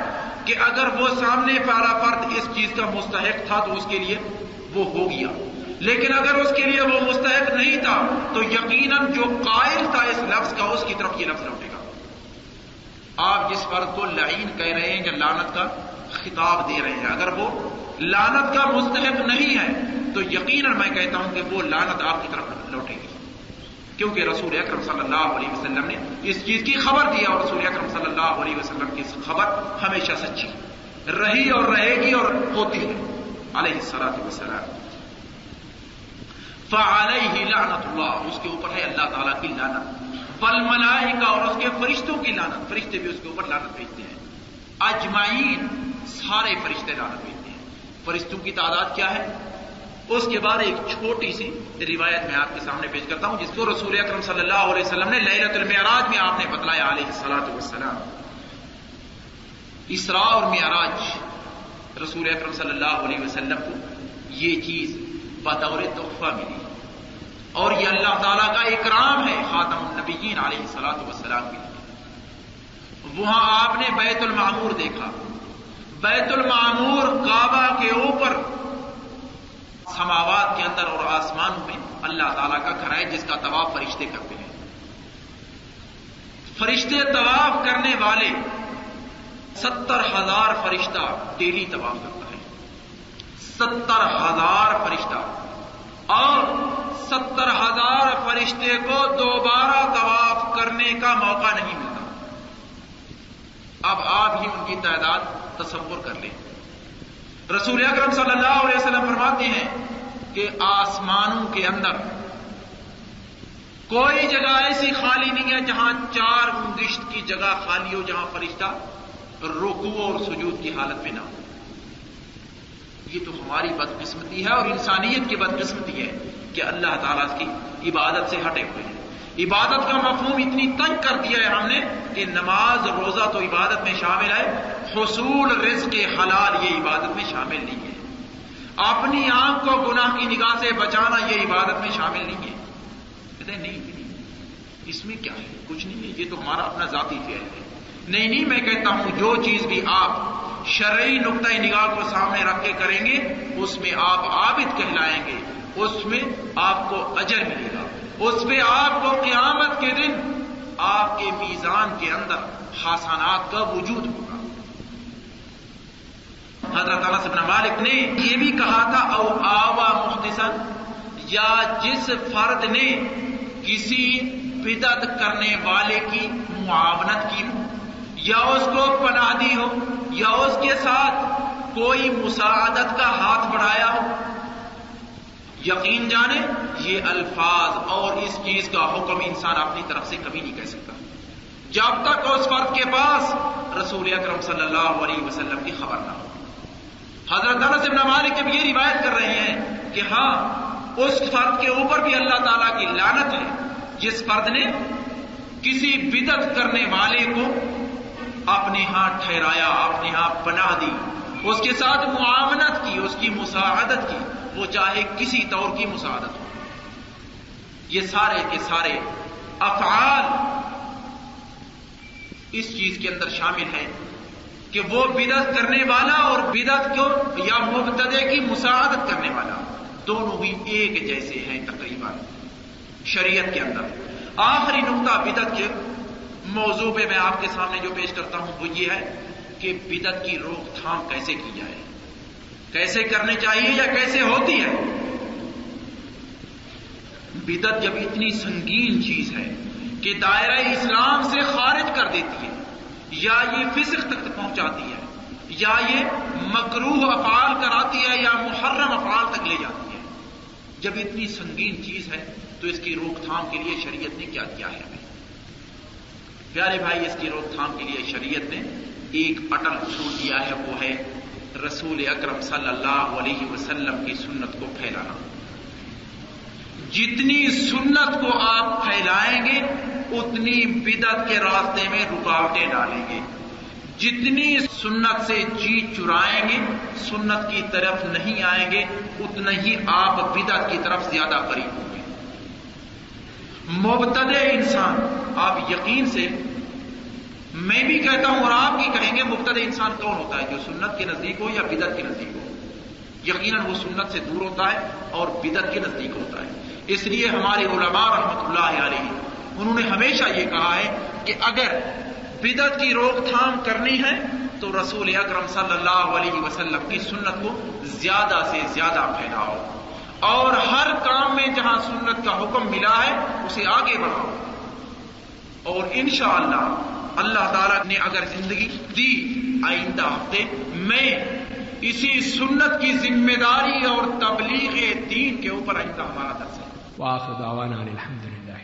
کہ اگر وہ سامنے والا فرد اس چیز کا مستحق تھا تو اس کے لیے وہ ہو گیا، لیکن اگر اس کے لیے وہ مستحق نہیں تھا تو یقیناً جو قائل تھا اس لفظ کا اس کی طرف یہ لفظ لوٹے گا۔ آپ جس فرد کو لعین کہہ رہے ہیں یا لعنت کا خطاب دے رہے ہیں، اگر وہ لعنت کا مستحق نہیں ہے تو یقیناً میں کہتا ہوں کہ وہ لعنت آپ کی طرف لوٹے گی، کیونکہ رسول اکرم صلی اللہ علیہ وسلم نے اس چیز کی خبر دیا اور رسول اکرم صلی اللہ علیہ وسلم کی خبر ہمیشہ سچی رہی اور رہے گی اور ہوتی ہے علیہ الصلوۃ والسلام۔ فعلیہ لعنت اللہ، اس کے اوپر ہے اللہ تعالیٰ کی لعنت، والملائکہ، اور اس کے فرشتوں کی لعنت، فرشتے بھی اس کے اوپر لعنت بھیجتے ہیں، اجمعین، سارے فرشتے لعنت بھیجتے ہیں۔ فرشتوں کی تعداد کیا ہے؟ اس کے بعد ایک چھوٹی سی روایت میں آپ کے سامنے پیش کرتا ہوں جس کو رسول اکرم صلی اللہ علیہ وسلم نے لیلۃ المعراج میں آپ نے بتلایا علیہ الصلوۃ والسلام۔ اسراء اور معراج رسول اکرم صلی اللہ علیہ وسلم کو یہ چیز بطور تحفہ ملی اور یہ اللہ تعالیٰ کا اکرام ہے خاتم النبیین علیہ الصلوۃ والسلام کے لیے۔ وہاں آپ نے بیت المعمور دیکھا، بیت المعمور کعبہ کے اوپر سماوات کے اندر اور آسمانوں میں اللہ تعالیٰ کا گھر ہے جس کا طواف فرشتے کرتے ہیں۔ فرشتے طواف کرنے والے 70,000 فرشتہ ڈیلی طواف کرتا ہے، 70,000 فرشتہ، اور 70,000 فرشتے کو دوبارہ طواف کرنے کا موقع نہیں ملتا۔ اب آپ ہی ان کی تعداد تصور کر لیں۔ رسول اکرم صلی اللہ علیہ وسلم فرماتے ہیں کہ آسمانوں کے اندر کوئی جگہ ایسی خالی نہیں ہے جہاں 4 انگشت کی جگہ خالی ہو، جہاں فرشتہ رکوع اور سجود کی حالت میں نہ ہو۔ یہ تو ہماری بدقسمتی ہے اور انسانیت کی بدقسمتی ہے کہ اللہ تعالیٰ کی عبادت سے ہٹے ہوئے ہیں. عبادت کا مفہوم اتنی تنگ کر دیا ہے ہم نے کہ نماز روزہ تو عبادت میں شامل ہے، حصول رزق حلال یہ عبادت میں شامل نہیں ہے. اپنی آنکھ کو گناہ کی نگاہ سے بچانا یہ عبادت میں شامل نہیں ہے. کہتے ہیں نہیں اس میں کیا ہے، کچھ نہیں ہے، یہ تو ہمارا اپنا ذاتی فعل ہے. نہیں میں کہتا ہوں جو چیز بھی آپ شرعی نقطۂ نگاہ کو سامنے رکھ کے کریں گے اس میں آپ عابد کہلائیں گے، اس میں آپ کو اجر ملے گا، اس پہ آپ کو قیامت کے دن آپ کے میزان کے اندر حسنات کا وجود ہوگا. حضرت انس بن مالک نے یہ بھی کہا تھا او آوا محدثن، یا جس فرد نے کسی بدعت کرنے والے کی معاونت کی ہو، یا اس کو پناہ دی ہو، یا اس کے ساتھ کوئی مساعدت کا ہاتھ بڑھایا ہو، یقین جانے یہ الفاظ اور اس چیز کا حکم انسان اپنی طرف سے کبھی نہیں کہہ سکتا جب تک اس فرد کے پاس رسول اکرم صلی اللہ علیہ وسلم کی خبر نہ ہو. حضرت انس بن مالک جب یہ روایت کر رہے ہیں کہ ہاں اس فرد کے اوپر بھی اللہ تعالیٰ کی لعنت ہے جس فرد نے کسی بدعت کرنے والے کو اپنے ہاں ٹھہرایا، اپنے ہاں پناہ دی، اس کے ساتھ معاونت کی، اس کی مساعدت کی، وہ چاہے کسی طور کی مساعدت ہو. یہ سارے کے سارے افعال اس چیز کے اندر شامل ہیں کہ وہ بدعت کرنے والا اور بدعت کو یا مبتدع کی مساعدت کرنے والا دونوں ہی ایک جیسے ہیں تقریباً شریعت کے اندر. آخری نقطہ بدعت کے موضوع پہ میں آپ کے سامنے جو پیش کرتا ہوں وہ یہ ہے کہ بدعت کی روک تھام کیسے کی جائے، کیسے کرنی چاہیے یا کیسے ہوتی ہے. بدعت جب اتنی سنگین چیز ہے کہ دائرہ اسلام سے خارج کر دیتی ہے، یا یہ فسق تک پہنچاتی ہے، یا یہ مکروہ افعال کراتی ہے، یا محرم افعال تک لے جاتی ہے، جب اتنی سنگین چیز ہے تو اس کی روک تھام کے لیے شریعت نے کیا کیا ہے؟ پیارے بھائی، اس کی روک تھام کے لیے شریعت نے ایک اٹل اصول دیا ہے، وہ ہے رسول اکرم صلی اللہ علیہ وسلم کی سنت کو پھیلانا. جتنی سنت کو آپ پھیلائیں گے اتنی بدعت کے راستے میں رکاوٹیں ڈالیں گے. جتنی سنت سے جی چرائیں گے، سنت کی طرف نہیں آئیں گے، اتنا ہی آپ بدعت کی طرف زیادہ قریب ہوں گے. مبتدع انسان، آپ یقین سے میں بھی کہتا ہوں اور آپ بھی کہیں گے مبتدع انسان کون ہوتا ہے؟ جو سنت کے نزدیک ہو یا بدعت کے نزدیک ہو. یقیناً وہ سنت سے دور ہوتا ہے اور بدعت کے نزدیک ہوتا ہے. اس لیے ہمارے علماء رحمۃ اللہ علیہ انہوں نے ہمیشہ یہ کہا ہے کہ اگر بدعت کی روک تھام کرنی ہے تو رسول اکرم صلی اللہ علیہ وسلم کی سنت کو زیادہ سے زیادہ پھیلاؤ، اور ہر کام میں جہاں سنت کا حکم ملا ہے اسے آگے بڑھاؤ. اور انشاءاللہ اللہ تعالیٰ نے اگر زندگی دی آئندہ ہفتے میں اسی سنت کی ذمہ داری اور تبلیغ دین کے اوپر آئندہ ہمارا درس ہے. وآخر دعوانا الحمد للہ.